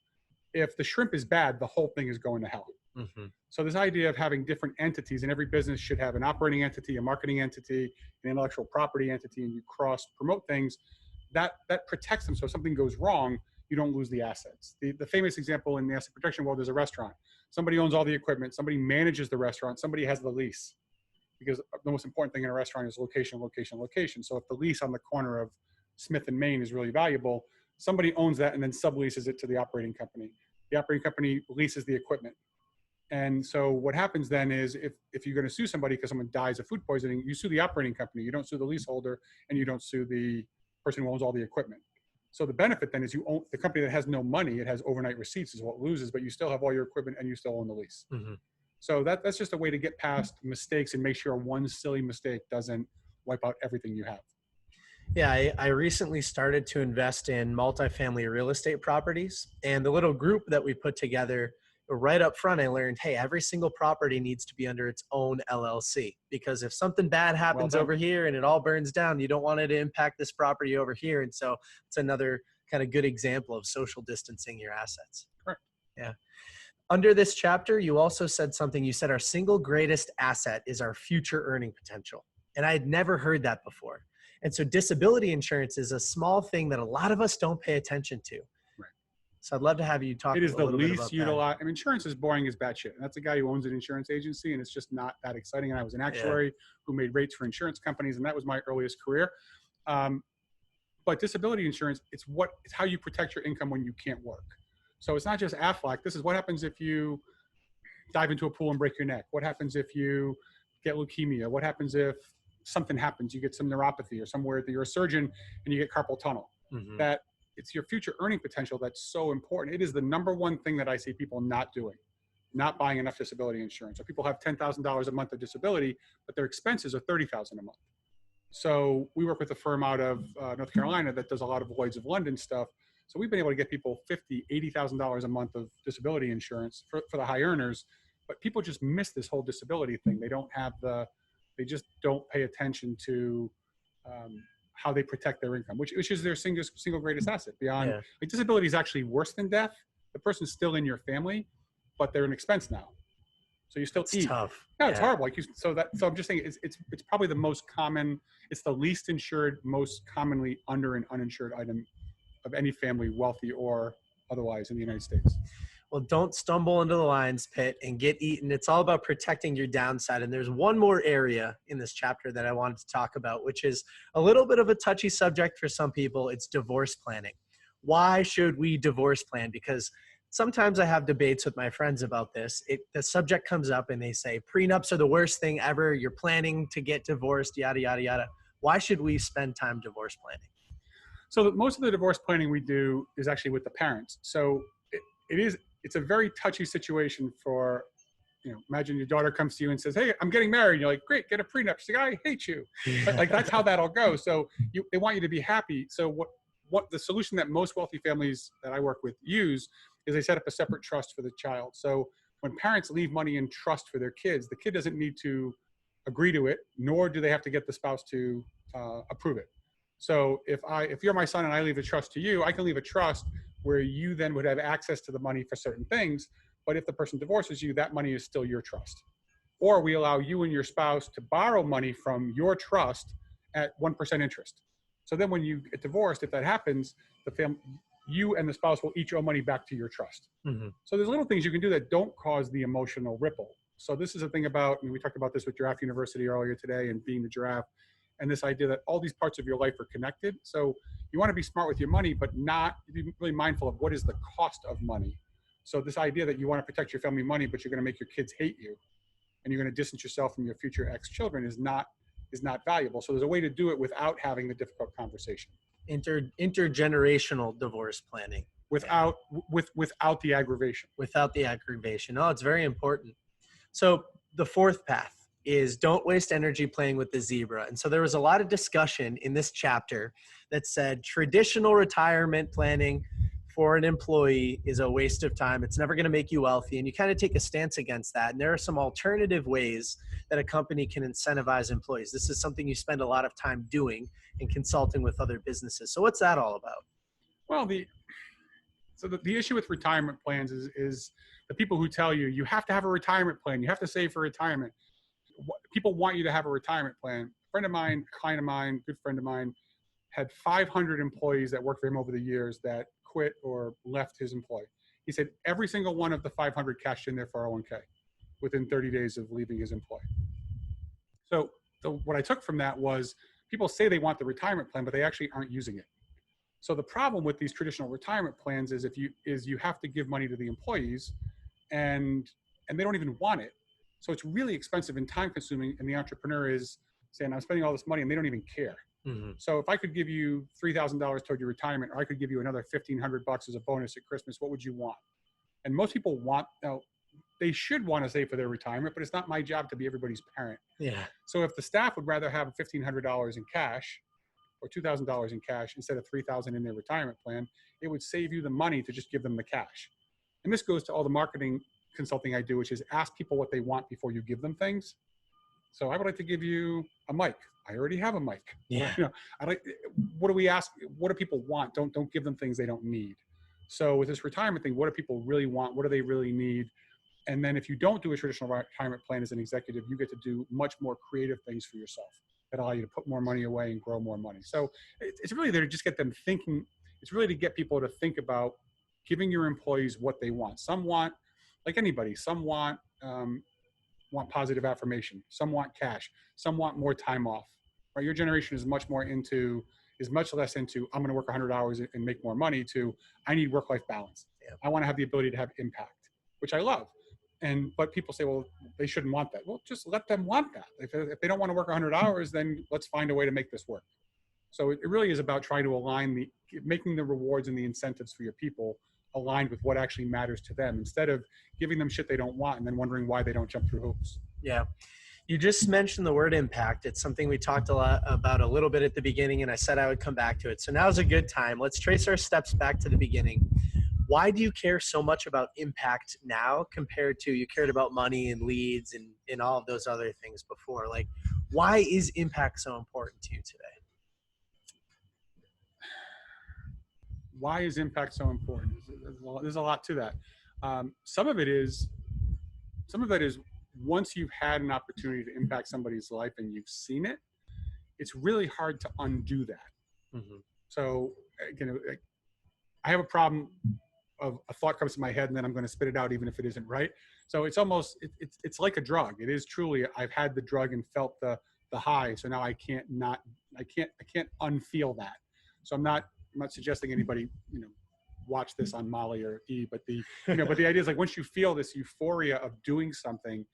If the shrimp is bad, the whole thing is going to hell. Mm-hmm. So this idea of having different entities, and every business should have an operating entity, a marketing entity, an intellectual property entity, and you cross promote things, that protects them. So if something goes wrong, you don't lose the assets. The famous example in the asset protection world is a restaurant. Somebody owns all the equipment. Somebody manages the restaurant. Somebody has the lease. Because the most important thing in a restaurant is location, location, location. So if the lease on the corner of Smith and Main is really valuable, somebody owns that and then subleases it to the operating company. The operating company leases the equipment. And so what happens then is if you're going to sue somebody because someone dies of food poisoning, you sue the operating company. You don't sue the leaseholder, and you don't sue the person who owns all the equipment. So the benefit then is you own the company that has no money. It has overnight receipts is what loses, but you still have all your equipment and you still own the lease. Mm-hmm. So that's just a way to get past mistakes and make sure one silly mistake doesn't wipe out everything you have. Yeah, I recently started to invest in multifamily real estate properties. And the little group that we put together, right up front, I learned, hey, every single property needs to be under its own LLC. Because if something bad Well happens done. over here and it all burns down, you don't want it to impact this property over here. And so it's another kind of good example of social distancing your assets. Correct. Yeah. Under this chapter, you also said something. You said our single greatest asset is our future earning potential. And I had never heard that before. And so disability insurance is a small thing that a lot of us don't pay attention to. Right. So I'd love to have you talk It a is the little bit least about that. utilized. I mean, insurance is boring as batshit. And that's a guy who owns an insurance agency, and it's just not that exciting. And I was an actuary who made rates for insurance companies, and that was my earliest career. But disability insurance, it's how you protect your income when you can't work. So it's not just Aflac. This is what happens if you dive into a pool and break your neck. What happens if you get leukemia? What happens if something happens? You get some neuropathy or somewhere that you're a surgeon and you get carpal tunnel. Mhm. That it's your future earning potential that's so important. It is the number one thing that I see people not doing, not buying enough disability insurance. So people have $10,000 a month of disability, but their expenses are $30,000 a month. So we work with a firm out of North Carolina that does a lot of Lloyd's of London stuff. So we've been able to get people $50,000, $80,000 a month of disability insurance for the high earners. But people just miss this whole disability thing. They just don't pay attention to how they protect their income, which is their single greatest asset. Beyond, like, disability is actually worse than death. The person's still in your family, but they're an expense now. So you still eat. Tough. No, it's horrible. So I'm just saying it's probably the most common. It's the least insured, most commonly under and uninsured item of any family, wealthy or otherwise, in the United States. Well, don't stumble into the lion's pit and get eaten. It's all about protecting your downside. And there's one more area in this chapter that I wanted to talk about, which is a little bit of a touchy subject for some people. It's divorce planning. Why should we divorce plan? Because sometimes I have debates with my friends about this. The subject comes up and they say prenups are the worst thing ever. You're planning to get divorced, yada, yada, yada. Why should we spend time divorce planning? So most of the divorce planning we do is actually with the parents. So it's a very touchy situation for, imagine your daughter comes to you and says, hey, I'm getting married. And you're like, great, get a prenup. She's like, I hate you. Like, that's how that all goes. So they want you to be happy. So what the solution that most wealthy families that I work with use is they set up a separate trust for the child. So when parents leave money in trust for their kids, the kid doesn't need to agree to it, nor do they have to get the spouse to approve it. So if you're my son and I leave a trust to you, I can leave a trust where you then would have access to the money for certain things. But if the person divorces you, that money is still your trust. Or we allow you and your spouse to borrow money from your trust at 1% interest. So then when you get divorced, if that happens, you and the spouse will each owe money back to your trust. Mm-hmm. So there's little things you can do that don't cause the emotional ripple. So this is a thing about, we talked about this with Giraffe University earlier today and being the giraffe, and this idea that all these parts of your life are connected. So you want to be smart with your money, but not be really mindful of what is the cost of money. So this idea that you want to protect your family money, but you're going to make your kids hate you and you're going to distance yourself from your future ex-children is not valuable. So there's a way to do it without having the difficult conversation. Intergenerational divorce planning. Without the aggravation. Without the aggravation. Oh, it's very important. So the fourth path is don't waste energy playing with the zebra. And so there was a lot of discussion in this chapter that said traditional retirement planning for an employee is a waste of time. It's never going to make you wealthy. And you kind of take a stance against that. And there are some alternative ways that a company can incentivize employees. This is something you spend a lot of time doing and consulting with other businesses. So what's that all about? Well, the issue with retirement plans is the people who tell you have to have a retirement plan. You have to save for retirement. People want you to have a retirement plan. A friend of mine, client of mine, good friend of mine, had 500 employees that worked for him over the years that quit or left his employ. He said every single one of the 500 cashed in their 401k within 30 days of leaving his employ. So what I took from that was people say they want the retirement plan, but they actually aren't using it. So the problem with these traditional retirement plans is you have to give money to the employees and they don't even want it. So it's really expensive and time consuming. And the entrepreneur is saying, I'm spending all this money and they don't even care. Mm-hmm. So if I could give you $3,000 toward your retirement, or I could give you another $1,500 as a bonus at Christmas, what would you want? And most people they should want to save for their retirement, but it's not my job to be everybody's parent. Yeah. So if the staff would rather have $1,500 in cash or $2,000 in cash instead of $3,000 in their retirement plan, it would save you the money to just give them the cash. And this goes to all the marketing consulting I do, which is ask people what they want before you give them things. So I would like to give you a mic. I already have a mic. Yeah. I like, what do we ask? What do people want? Don't give them things they don't need. So with this retirement thing, what do people really want? What do they really need? And then if you don't do a traditional retirement plan as an executive, you get to do much more creative things for yourself that allow you to put more money away and grow more money. So it's really there to just get them thinking. It's really to get people to think about giving your employees what they want. Some want, like anybody, some want positive affirmation. Some want cash. Some want more time off. Right? Your generation is much less into I'm going to work 100 hours and make more money to I need work-life balance. Yeah. I want to have the ability to have impact, which I love. But people say, well, they shouldn't want that. Well, just let them want that. If they don't want to work 100 hours, then let's find a way to make this work. So it really is about trying to align making the rewards and the incentives for your people aligned with what actually matters to them, instead of giving them shit they don't want and then wondering why they don't jump through hoops. Yeah. You just mentioned the word impact. It's something we talked a little bit at the beginning, and I said I would come back to it. So now's a good time. Let's trace our steps back to the beginning. Why do you care so much about impact now compared to you cared about money and leads and all of those other things before? Like, why is impact so important to you today? Why is impact so important? There's a lot to that. Some of it is once you've had an opportunity to impact somebody's life and you've seen it, it's really hard to undo that. Mm-hmm. So, I have a problem of a thought comes to my head and then I'm going to spit it out even if it isn't right. So it's almost, it's like a drug. It is truly, I've had the drug and felt the high. So now I can't unfeel that. So I'm not suggesting anybody, watch this on Molly or E, but the idea is like, once you feel this euphoria of doing something,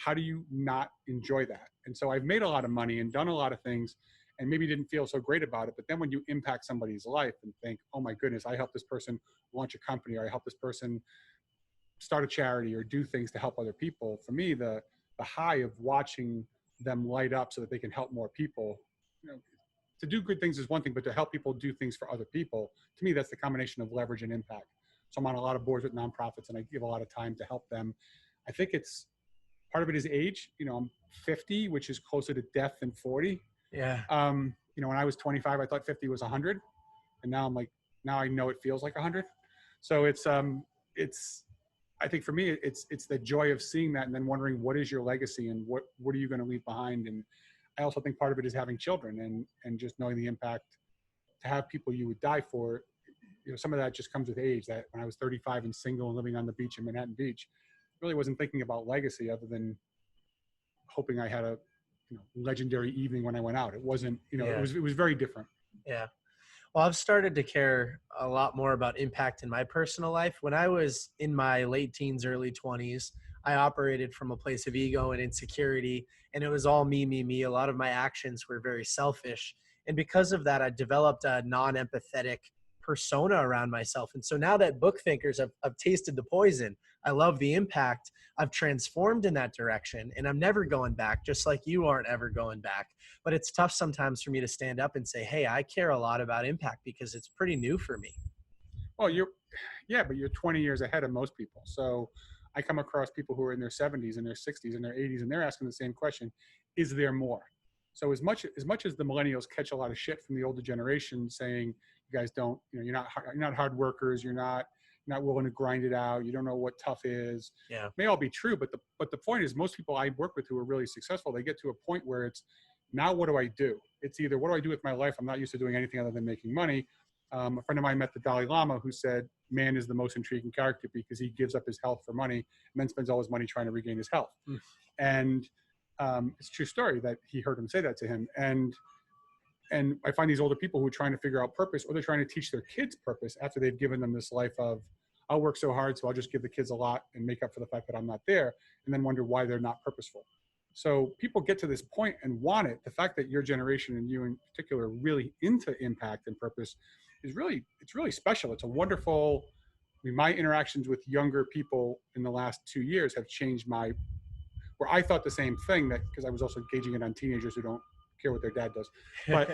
how do you not enjoy that? And so I've made a lot of money and done a lot of things and maybe didn't feel so great about it. But then when you impact somebody's life and think, oh my goodness, I helped this person launch a company, or I helped this person start a charity or do things to help other people. For me, the high of watching them light up so that they can help more people, to do good things is one thing, but to help people do things for other people, to me, that's the combination of leverage and impact. So I'm on a lot of boards with nonprofits and I give a lot of time to help them. I think part of it is age. I'm 50, which is closer to death than 40. Yeah. When I was 25, I thought 50 was 100. And now now I know it feels like 100. So I think for me, it's the joy of seeing that and then wondering what is your legacy and what are you going to leave behind? And I also think part of it is having children and just knowing the impact to have people you would die for. Some of that just comes with age. That when I was 35 and single and living on the beach in Manhattan Beach, really wasn't thinking about legacy other than hoping I had a legendary evening when I went out. It wasn't, it was very different. Yeah. Well, I've started to care a lot more about impact in my personal life. When I was in my late teens, early 20s, I operated from a place of ego and insecurity, and it was all me, me, me. A lot of my actions were very selfish. And because of that, I developed a non-empathetic persona around myself. And so now that book thinkers, I've tasted the poison. I love the impact. I've transformed in that direction, and I'm never going back, just like you aren't ever going back. But it's tough sometimes for me to stand up and say, hey, I care a lot about impact because it's pretty new for me. Well, but you're 20 years ahead of most people. So I come across people who are in their 70s and their 60s and their 80s, and they're asking the same question: is there more? So as much as the millennials catch a lot of shit from the older generation saying, you guys don't, you're not hard workers, you're not willing to grind it out, you don't know what tough is. Yeah. It may all be true, but the point is, most people I work with who are really successful, they get to a point where it's, now what do I do? It's either what do I do with my life? I'm not used to doing anything other than making money. A friend of mine met the Dalai Lama, who said man is the most intriguing character because he gives up his health for money and then spends all his money trying to regain his health. Mm. And it's a true story that he heard him say that to him. And I find these older people who are trying to figure out purpose, or they're trying to teach their kids purpose after they've given them this life of, I'll work so hard, so I'll just give the kids a lot and make up for the fact that I'm not there, and then wonder why they're not purposeful. So people get to this point and want it. The fact that your generation, and you in particular, are really into impact and purpose it's really special. It's a wonderful, my interactions with younger people in the last 2 years have changed where I thought the same thing, that because I was also gauging it on teenagers who don't care what their dad does. But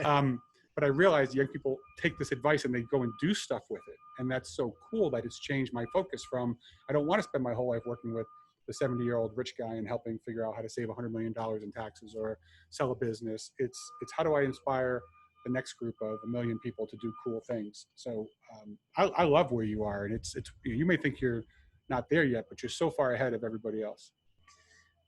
But I realized young people take this advice and they go and do stuff with it. And that's so cool that it's changed my focus from, I don't want to spend my whole life working with the 70-year-old rich guy and helping figure out how to save $100 million in taxes or sell a business. It's how do I inspire the next group of 1 million people to do cool things. So I love where you are. And it's you may think you're not there yet, but you're so far ahead of everybody else.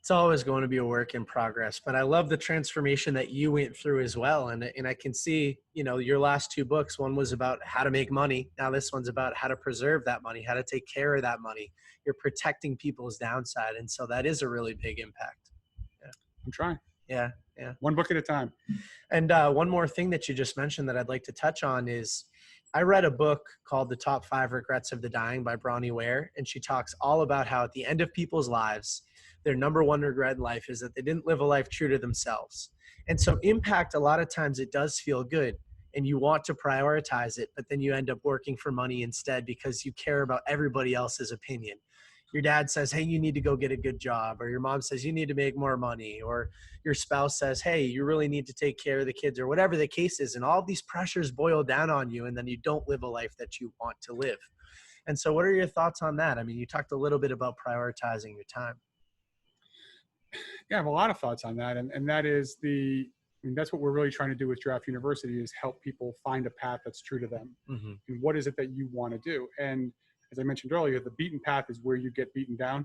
It's always going to be a work in progress, but I love the transformation that you went through as well. And I can see, your last two books, one was about how to make money. Now this one's about how to preserve that money, how to take care of that money. You're protecting people's downside. And so that is a really big impact. Yeah. I'm trying. Yeah. Yeah. One book at a time. And one more thing that you just mentioned that I'd like to touch on is I read a book called The Top 5 Regrets of the Dying by Brawny Ware. And she talks all about how at the end of people's lives, their number one regret in life is that they didn't live a life true to themselves. And so impact, a lot of times it does feel good and you want to prioritize it, but then you end up working for money instead because you care about everybody else's opinion. Your dad says, hey, you need to go get a good job, or your mom says you need to make more money, or your spouse says, hey, you really need to take care of the kids, or whatever the case is. And all these pressures boil down on you, and then you don't live a life that you want to live. And so what are your thoughts on that? I mean, you talked a little bit about prioritizing your time. Yeah, I have a lot of thoughts on that. And that is that's what we're really trying to do with Giraffe University, is help people find a path that's true to them. Mm-hmm. And what is it that you want to do? And as I mentioned earlier, the beaten path is where you get beaten down.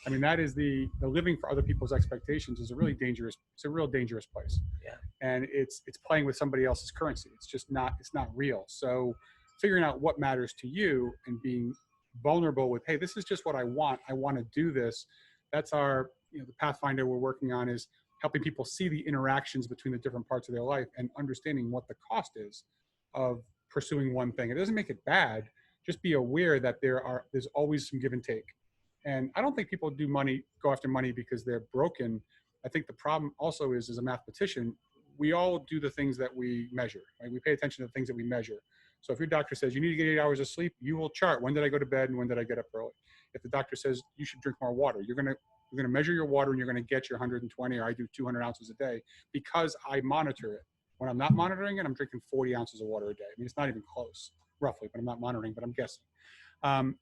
I mean, that is the living for other people's expectations is a real dangerous place. Yeah. And it's playing with somebody else's currency. It's not real. So figuring out what matters to you and being vulnerable with, hey, this is just what I want. I want to do this. That's our, the Pathfinder we're working on is helping people see the interactions between the different parts of their life and understanding what the cost is of pursuing one thing. It doesn't make it bad. Just be aware that there's always some give and take. And I don't think people go after money because they're broken. I think the problem also is, as a mathematician, we all do the things that we measure, right? We pay attention to the things that we measure. So if your doctor says you need to get 8 hours of sleep, you will chart, when did I go to bed and when did I get up early? If the doctor says you should drink more water, you're going to measure your water and you're going to get your 120, or I do 200 ounces a day because I monitor it. When I'm not monitoring it, I'm drinking 40 ounces of water a day. I mean, it's not even close, roughly, but I'm not monitoring, but I'm guessing.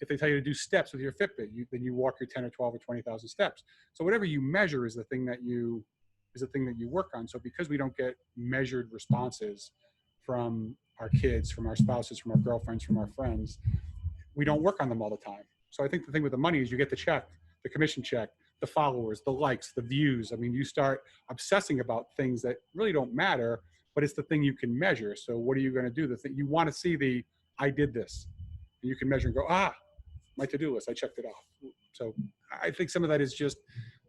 If they tell you to do steps with your Fitbit, then you walk your 10 or 12 or 20,000 steps. So whatever you measure is the thing that you work on. So because we don't get measured responses from our kids, from our spouses, from our girlfriends, from our friends, we don't work on them all the time. So I think the thing with the money is you get the check, the commission check, the followers, the likes, the views. I mean, you start obsessing about things that really don't matter, but it's the thing you can measure. So what are you going to do? The thing you want to see, I did this, and you can measure and go, my to-do list, I checked it off. So I think some of that is just,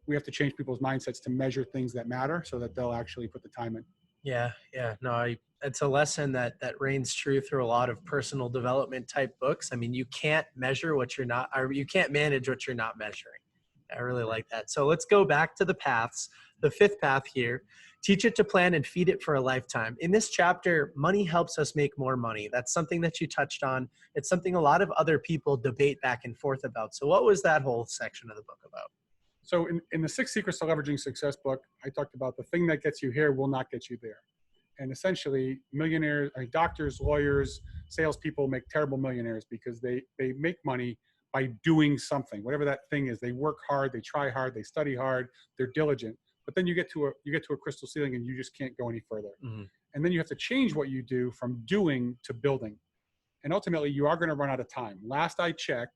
we have to change people's mindsets to measure things that matter so that they'll actually put the time in. Yeah. No, it's a lesson that reigns true through a lot of personal development type books. I mean, you can't measure what you're not, or you can't manage what you're not measuring. I really like that. So let's go back to the paths. The fifth path here: teach it to plan and feed it for a lifetime. In this chapter, money helps us make more money. That's something that you touched on. It's something a lot of other people debate back and forth about. So what was that whole section of the book about? So in the 6 Secrets to Leveraging Success book, I talked about the thing that gets you here will not get you there. And essentially, millionaires, doctors, lawyers, salespeople make terrible millionaires because they make money by doing something, whatever that thing is. They work hard, they try hard, they study hard, they're diligent. But then you get to a crystal ceiling and you just can't go any further. Mm-hmm. And then you have to change what you do from doing to building. And ultimately, you are going to run out of time. Last I checked,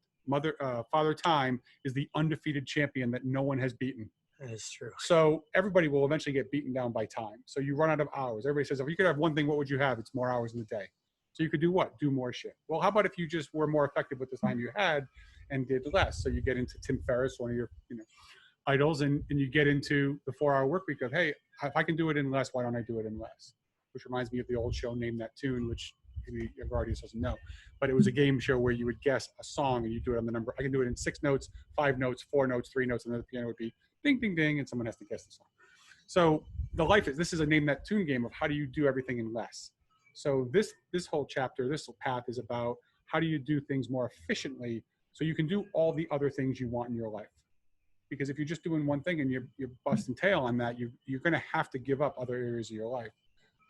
Father Time is the undefeated champion that no one has beaten. That is true. So everybody will eventually get beaten down by time. So you run out of hours. Everybody says, if you could have one thing, what would you have? It's more hours in the day. So you could do what? Do more shit. Well, how about if you just were more effective with the time you had and did less? So you get into Tim Ferriss, one of your idols, and you get into the 4-hour work week of, hey, if I can do it in less, why don't I do it in less? Which reminds me of the old show, Name That Tune, which maybe your audience doesn't know. But it was a game show where you would guess a song and you do it on the number. I can do it in 6 notes, 5 notes, 4 notes, 3 notes, and then the piano would be ding, ding, ding, and someone has to guess the song. So this is a Name That Tune game of how do you do everything in less. So this whole chapter, this path is about how do you do things more efficiently so you can do all the other things you want in your life. Because if you're just doing one thing and you're busting tail on that, you're going to have to give up other areas of your life.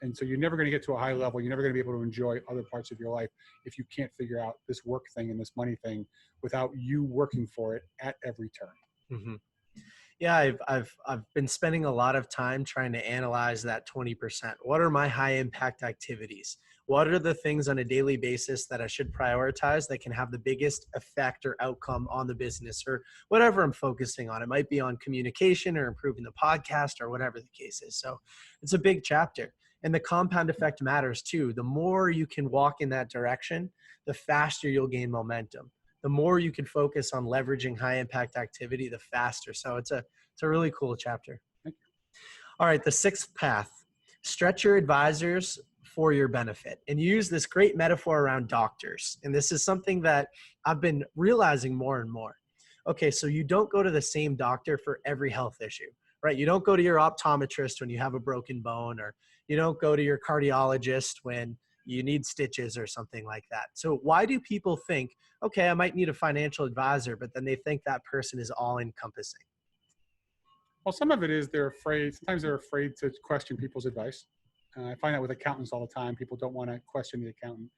And so you're never going to get to a high level. You're never going to be able to enjoy other parts of your life if you can't figure out this work thing and this money thing without you working for it at every turn. Mm-hmm. Yeah, I've been spending a lot of time trying to analyze that 20%. What are my high impact activities? What are the things on a daily basis that I should prioritize that can have the biggest effect or outcome on the business or whatever I'm focusing on? It might be on communication or improving the podcast or whatever the case is. So it's a big chapter. And the compound effect matters too. The more you can walk in that direction, the faster you'll gain momentum. The more you can focus on leveraging high impact activity, the faster. So it's a really cool chapter. All right, the sixth path, stretch your advisors for your benefit, and use this great metaphor around doctors. And this is something that I've been realizing more and more. Okay, so you don't go to the same doctor for every health issue, right? You don't go to your optometrist when you have a broken bone, or you don't go to your cardiologist when you need stitches or something like that. So why do people think, okay, I might need a financial advisor, but then they think that person is all encompassing? Well, some of it is they're afraid. Sometimes they're afraid to question people's advice. I find that with accountants all the time. People don't want to question the accountant.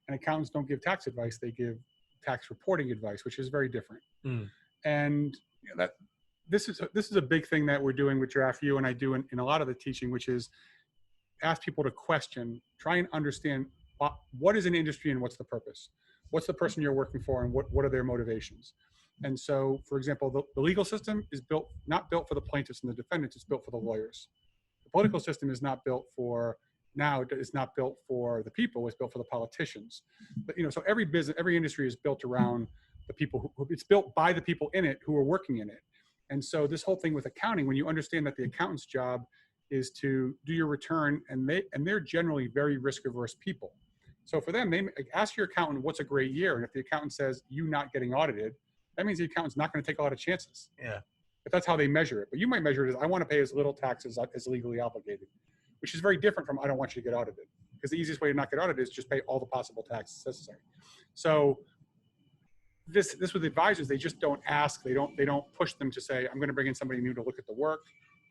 And accountants don't give tax advice. They give tax reporting advice, which is very different. Mm. And that this is a big thing that we're doing with Giraffe, you and I do in a lot of the teaching, which is ask people to question, try and understand what is an industry and what's the purpose? What's the person you're working for and what are their motivations? And so, for example, the legal system is not built for the plaintiffs and the defendants, it's built for the lawyers. The political system is not built for it's not built for the people, it's built for the politicians. But, so every industry is built around the people it's built by the people in it who are working in it. And so this whole thing with accounting, when you understand that the accountant's job is to do your return, and they're generally very risk averse people. So for them, they ask your accountant, what's a great year? And if the accountant says you not getting audited, that means the accountant's not going to take a lot of chances. Yeah. If that's how they measure it. But you might measure it as I want to pay as little taxes as legally obligated, which is very different from I don't want you to get audited. Because the easiest way to not get audited is just pay all the possible taxes necessary. So this with advisors, they just don't ask. They don't push them to say, I'm going to bring in somebody new to look at the work.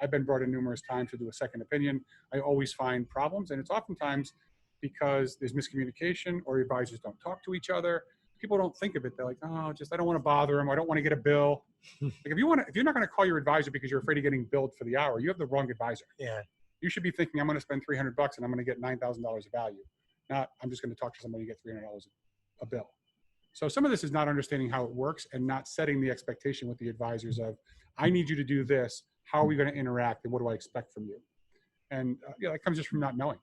I've been brought in numerous times to do a second opinion. I always find problems, and it's oftentimes because there's miscommunication or advisors don't talk to each other. People don't think of it. They're like, oh, I don't want to bother them. I don't want to get a bill. Like if you're not going to call your advisor because you're afraid of getting billed for the hour, you have the wrong advisor. Yeah. You should be thinking, I'm going to spend $300 and I'm going to get $9,000 of value. Not, I'm just going to talk to somebody and get $300 a bill. So some of this is not understanding how it works and not setting the expectation with the advisors of, I need you to do this. How are we going to interact and what do I expect from you? And that comes just from not knowing.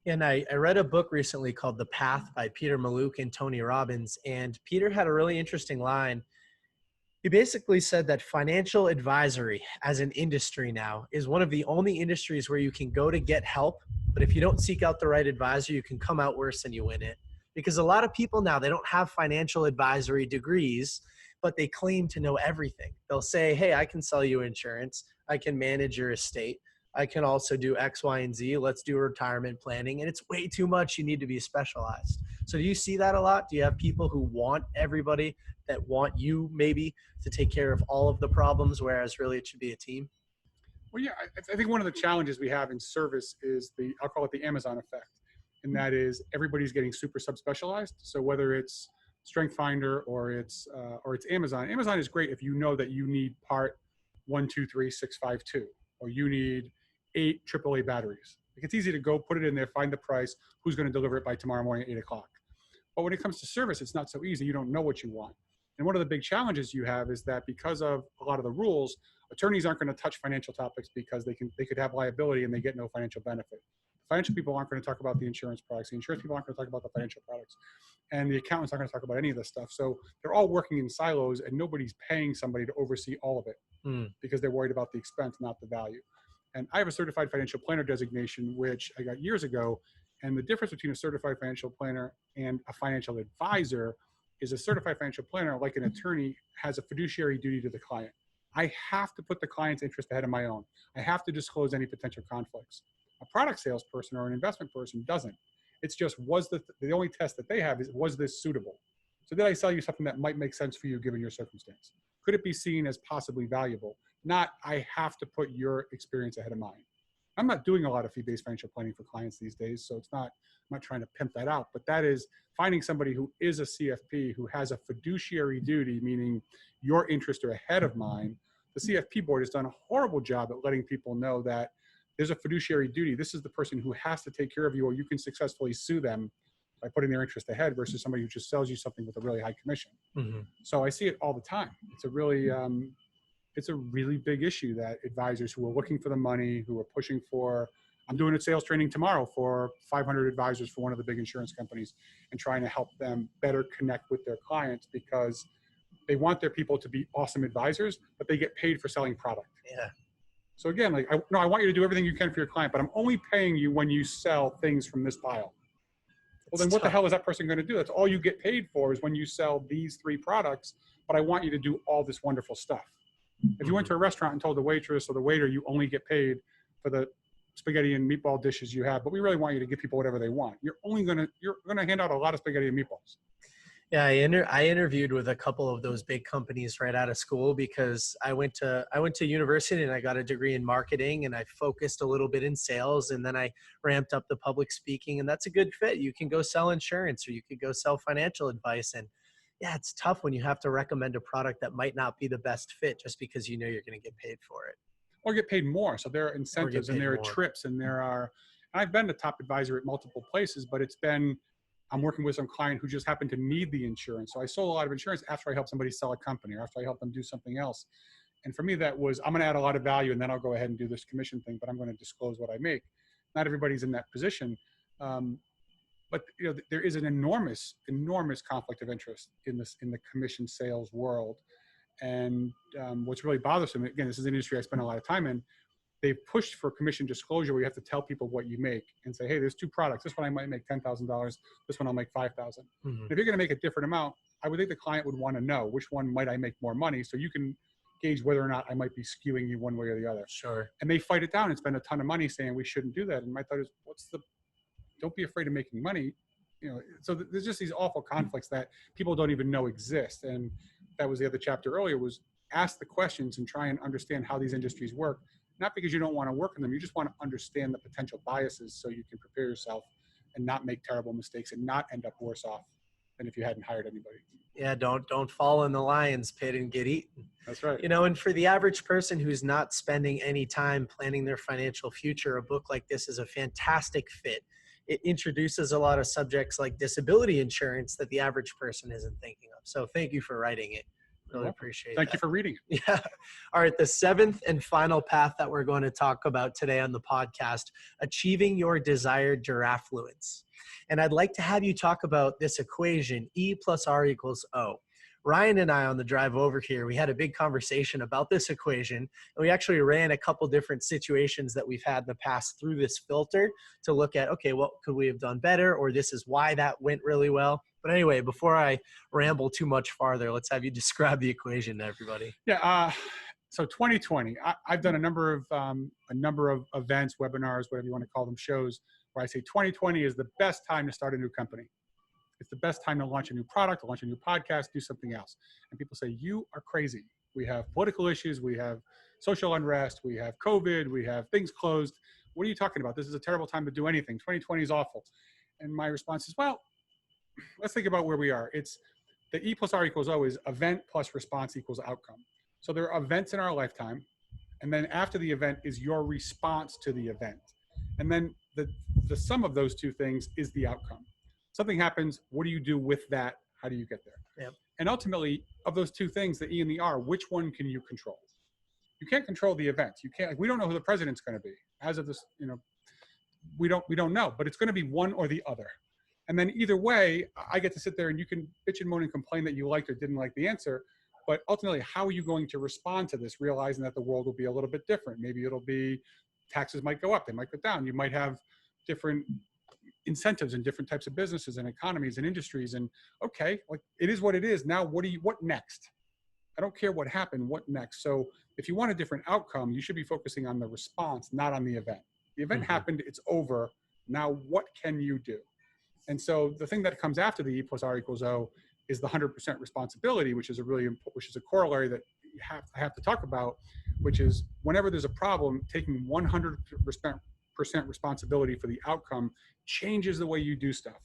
And I read a book recently called The Path by Peter Malouk and Tony Robbins. And Peter had a really interesting line. He basically said that financial advisory as an industry now is one of the only industries where you can go to get help. But if you don't seek out the right advisor, you can come out worse than you win it. Because a lot of people now, they don't have financial advisory degrees, but they claim to know everything. They'll say, hey, I can sell you insurance. I can manage your estate. I can also do X, Y, and Z. Let's do retirement planning. And it's way too much. You need to be specialized. So do you see that a lot? Do you have people who want everybody that want you maybe to take care of all of the problems, whereas really it should be a team? Well, yeah, I think one of the challenges we have in service is I'll call it the Amazon effect. And that is everybody's getting super subspecialized. So whether it's Strength Finder or it's Amazon. Amazon is great if you know that you need part 123652, or you need 8 AAA batteries. Like it's easy to go put it in there, find the price, who's going to deliver it by tomorrow morning at 8 o'clock. But when it comes to service, it's not so easy. You don't know what you want. And one of the big challenges you have is that because of a lot of the rules, attorneys aren't going to touch financial topics because they could have liability and they get no financial benefit. Financial people aren't going to talk about the insurance products. The insurance people aren't going to talk about the financial products. And the accountants aren't going to talk about any of this stuff. So they're all working in silos and nobody's paying somebody to oversee all of it because they're worried about the expense, not the value. And I have a certified financial planner designation, which I got years ago. And the difference between a certified financial planner and a financial advisor is a certified financial planner, like an attorney, has a fiduciary duty to the client. I have to put the client's interest ahead of my own. I have to disclose any potential conflicts. A product salesperson or an investment person doesn't. It's just, the only test that they have is, was this suitable? So did I sell you something that might make sense for you given your circumstance? Could it be seen as possibly valuable? Not, I have to put your experience ahead of mine. I'm not doing a lot of fee-based financial planning for clients these days, so I'm not trying to pimp that out, but that is finding somebody who is a CFP, who has a fiduciary duty, meaning your interests are ahead of mine. The CFP board has done a horrible job at letting people know that there's a fiduciary duty. This is the person who has to take care of you, or you can successfully sue them by putting their interest ahead, versus somebody who just sells you something with a really high commission. Mm-hmm. So I see it all the time. It's a really big issue that advisors who are looking for the money, who are pushing for, I'm doing a sales training tomorrow for 500 advisors for one of the big insurance companies, and trying to help them better connect with their clients, because they want their people to be awesome advisors, but they get paid for selling product. Yeah. So again, like, I want you to do everything you can for your client, but I'm only paying you when you sell things from this pile. Well, then what the hell is that person going to do? That's all you get paid for, is when you sell these 3 products, but I want you to do all this wonderful stuff. If you went to a restaurant and told the waitress or the waiter you only get paid for the spaghetti and meatball dishes you have, but we really want you to give people whatever they want, you're gonna hand out a lot of spaghetti and meatballs. Yeah, I interviewed with a couple of those big companies right out of school, because I went to university and I got a degree in marketing, and I focused a little bit in sales, and then I ramped up the public speaking, and that's a good fit. You can go sell insurance, or you could go sell financial advice, and yeah, it's tough when you have to recommend a product that might not be the best fit just because you know you're going to get paid for it. Or get paid more. So there are incentives and there are trips, and I've been a top advisor at multiple places, but I'm working with some client who just happened to need the insurance. So I sold a lot of insurance after I helped somebody sell a company, or after I helped them do something else. And for me, that was, I'm going to add a lot of value, and then I'll go ahead and do this commission thing, but I'm going to disclose what I make. Not everybody's in that position. But there is an enormous conflict of interest in the commission sales world. And what's really bothersome, again, this is an industry I spend a lot of time in. They've pushed for commission disclosure, where you have to tell people what you make and say, hey, there's 2 products. This one I might make $10,000. This one I'll make $5,000. Mm-hmm. If you're going to make a different amount, I would think the client would want to know which one might I make more money, so you can gauge whether or not I might be skewing you one way or the other. Sure. And they fight it down and spend a ton of money saying we shouldn't do that. And my thought is, don't be afraid of making money. So there's just these awful conflicts that people don't even know exist. And that was the other chapter earlier, was ask the questions and try and understand how these industries work. Not because you don't want to work in them, you just want to understand the potential biases so you can prepare yourself and not make terrible mistakes and not end up worse off than if you hadn't hired anybody. Yeah, don't fall in the lion's pit and get eaten. That's right. And for the average person who's not spending any time planning their financial future, a book like this is a fantastic fit. It introduces a lot of subjects like disability insurance that the average person isn't thinking of. So thank you for writing it. Really appreciate it. Thank you for reading it. Yeah. All right. The 7th and final path that we're going to talk about today on the podcast, achieving your desired giraffluence. And I'd like to have you talk about this equation, E plus R equals O. Ryan and I, on the drive over here, we had a big conversation about this equation, and we actually ran a couple different situations that we've had in the past through this filter to look at, okay, what could we have done better, or this is why that went really well. But anyway, before I ramble too much farther, let's have you describe the equation to everybody. Yeah. So 2020, I've done a number of events, webinars, whatever you want to call them, shows, where I say 2020 is the best time to start a new company. It's the best time to launch a new product, to launch a new podcast, do something else. And people say, you are crazy. We have political issues. We have social unrest. We have COVID. We have things closed. What are you talking about? This is a terrible time to do anything. 2020 is awful. And my response is, well, let's think about where we are. It's the E plus R equals O is event plus response equals outcome. So there are events in our lifetime. And then after the event is your response to the event. And then the sum of those 2 things is the outcome. Something happens, what do you do with that? How do you get there? Yep. And ultimately, of those 2 things, the E and the R, which one can you control? You can't control the events. You can't, we don't know who the president's going to be. As of this, we don't know, but it's going to be one or the other. And then either way, I get to sit there and you can bitch and moan and complain that you liked or didn't like the answer. But ultimately, how are you going to respond to this, realizing that the world will be a little bit different? Maybe it'll be taxes might go up, they might go down. You might have different incentives in different types of businesses and economies and industries. And okay, like it is what it is. Now, what next? I don't care what happened, what next? So if you want a different outcome, you should be focusing on the response, not on the event. The event happened, it's over. Now, what can you do? And so the thing that comes after the E plus R equals O is the 100% responsibility, which is a corollary that I have to talk about, which is whenever there's a problem, taking 100% responsibility for the outcome changes the way you do stuff.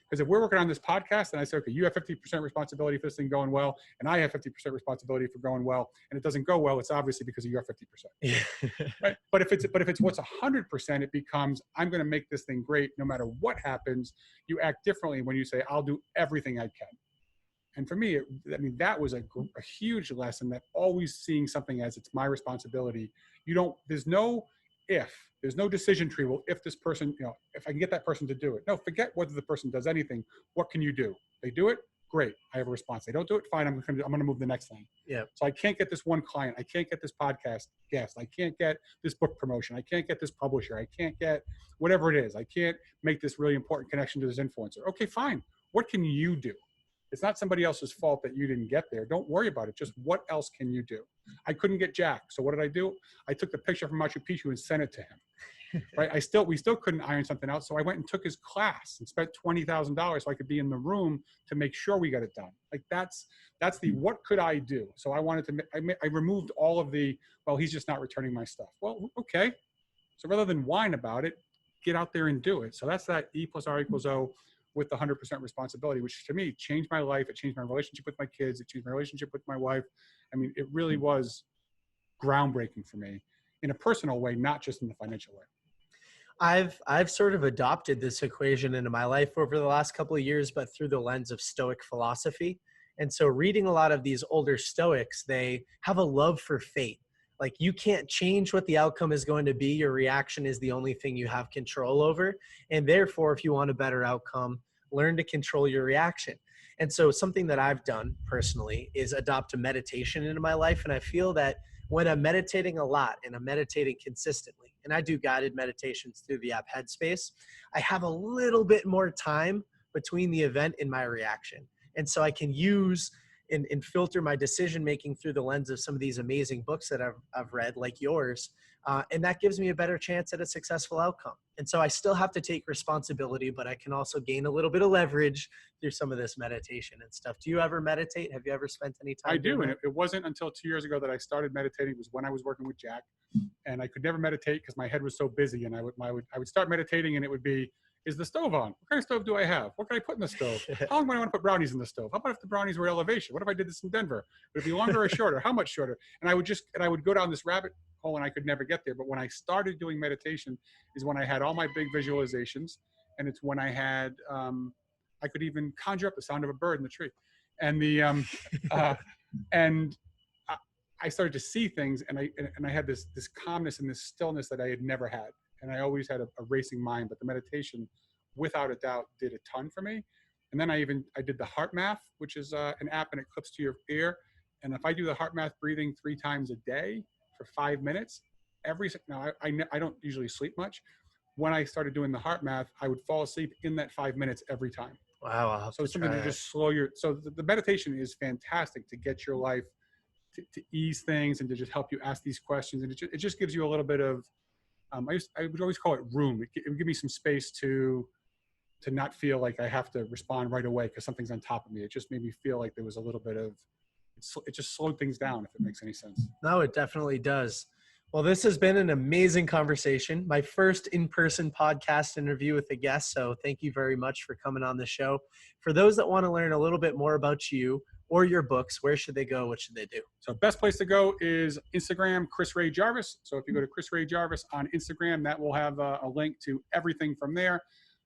Because if we're working on this podcast and I say, okay, you have 50% responsibility for this thing going well, and I have 50% responsibility for going well, and it doesn't go well, it's obviously because of your 50%. Right? But if it's what's 100%, it becomes, I'm going to make this thing great no matter what happens. You act differently when you say, I'll do everything I can. And for me, that was a huge lesson, that always seeing something as it's my responsibility. There's no decision tree. Well, if this person, if I can get that person to do it. No, forget whether the person does anything. What can you do? They do it, great. I have a response. They don't do it, fine. I'm going to move the next thing. Yeah. So I can't get this one client. I can't get this podcast guest. I can't get this book promotion. I can't get this publisher. I can't get whatever it is. I can't make this really important connection to this influencer. Okay, fine. What can you do? It's not somebody else's fault that you didn't get there. Don't worry about it. Just what else can you do? I couldn't get Jack. So what did I do? I took the picture from Machu Picchu and sent it to him. Right? We still couldn't iron something out. So I went and took his class and spent $20,000 so I could be in the room to make sure we got it done. Like that's the, what could I do? So I wanted to, I removed all of the, well, he's just not returning my stuff. Well, okay. So rather than whine about it, get out there and do it. So that's that E plus R equals O with the 100% responsibility, which to me changed my life. It changed my relationship with my kids. It changed my relationship with my wife. I mean, it really was groundbreaking for me in a personal way, not just in the financial way. I've sort of adopted this equation into my life over the last couple of years, but through the lens of Stoic philosophy. And so reading a lot of these older Stoics, they have a love for fate. Like, you can't change what the outcome is going to be. Your reaction is the only thing you have control over. And therefore, if you want a better outcome, learn to control your reaction. And so something that I've done personally is adopt a meditation into my life. And I feel that when I'm meditating a lot and I'm meditating consistently, and I do guided meditations through the app Headspace, I have a little bit more time between the event and my reaction. And so I can use and filter my decision-making through the lens of some of these amazing books that I've read, like yours. And that gives me a better chance at a successful outcome. And so I still have to take responsibility, but I can also gain a little bit of leverage through some of this meditation and stuff. Do you ever meditate? Have you ever spent any time? I do. And it wasn't until 2 years ago that I started meditating. It was when I was working with Jack, and I could never meditate because my head was so busy. And I would start meditating and it would be, is the stove on? What kind of stove do I have? What can I put in the stove? How long do I want to put brownies in the stove? How about if the brownies were elevation? What if I did this in Denver? Would it be longer or shorter? How much shorter? And I would go down this rabbit hole and I could never get there. But when I started doing meditation is when I had all my big visualizations. And it's when I had, I could even conjure up the sound of a bird in the tree. And I started to see things, and I had this calmness and this stillness that I had never had. And I always had a racing mind, but the meditation, without a doubt, did a ton for me. And then I did the heart math, which is an app, and it clips to your ear. And if I do the heart math breathing 3 times a day for 5 minutes, I don't usually sleep much. When I started doing the heart math, I would fall asleep in that 5 minutes every time. Wow. So it's something to just slow so the meditation is fantastic to get your life to ease things and to just help you ask these questions. And it just gives you a little bit of, I would always call it room. It would give me some space to not feel like I have to respond right away because something's on top of me. It just made me feel like there was a little bit of, it just slowed things down, if it makes any sense. No, it definitely does. Well, this has been an amazing conversation. My first in-person podcast interview with a guest. So thank you very much for coming on the show. For those that want to learn a little bit more about you or your books, where should they go? What should they do? So best place to go is Instagram, Chris Ray Jarvis. So if you go to Chris Ray Jarvis on Instagram, that will have a link to everything from there.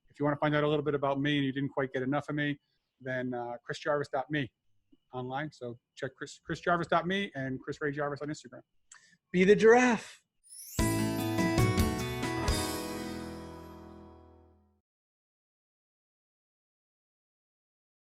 If you want to find out a little bit about me and you didn't quite get enough of me, then chrisjarvis.me online. So check chrisjarvis.me and Chris Ray Jarvis on Instagram. Be the giraffe.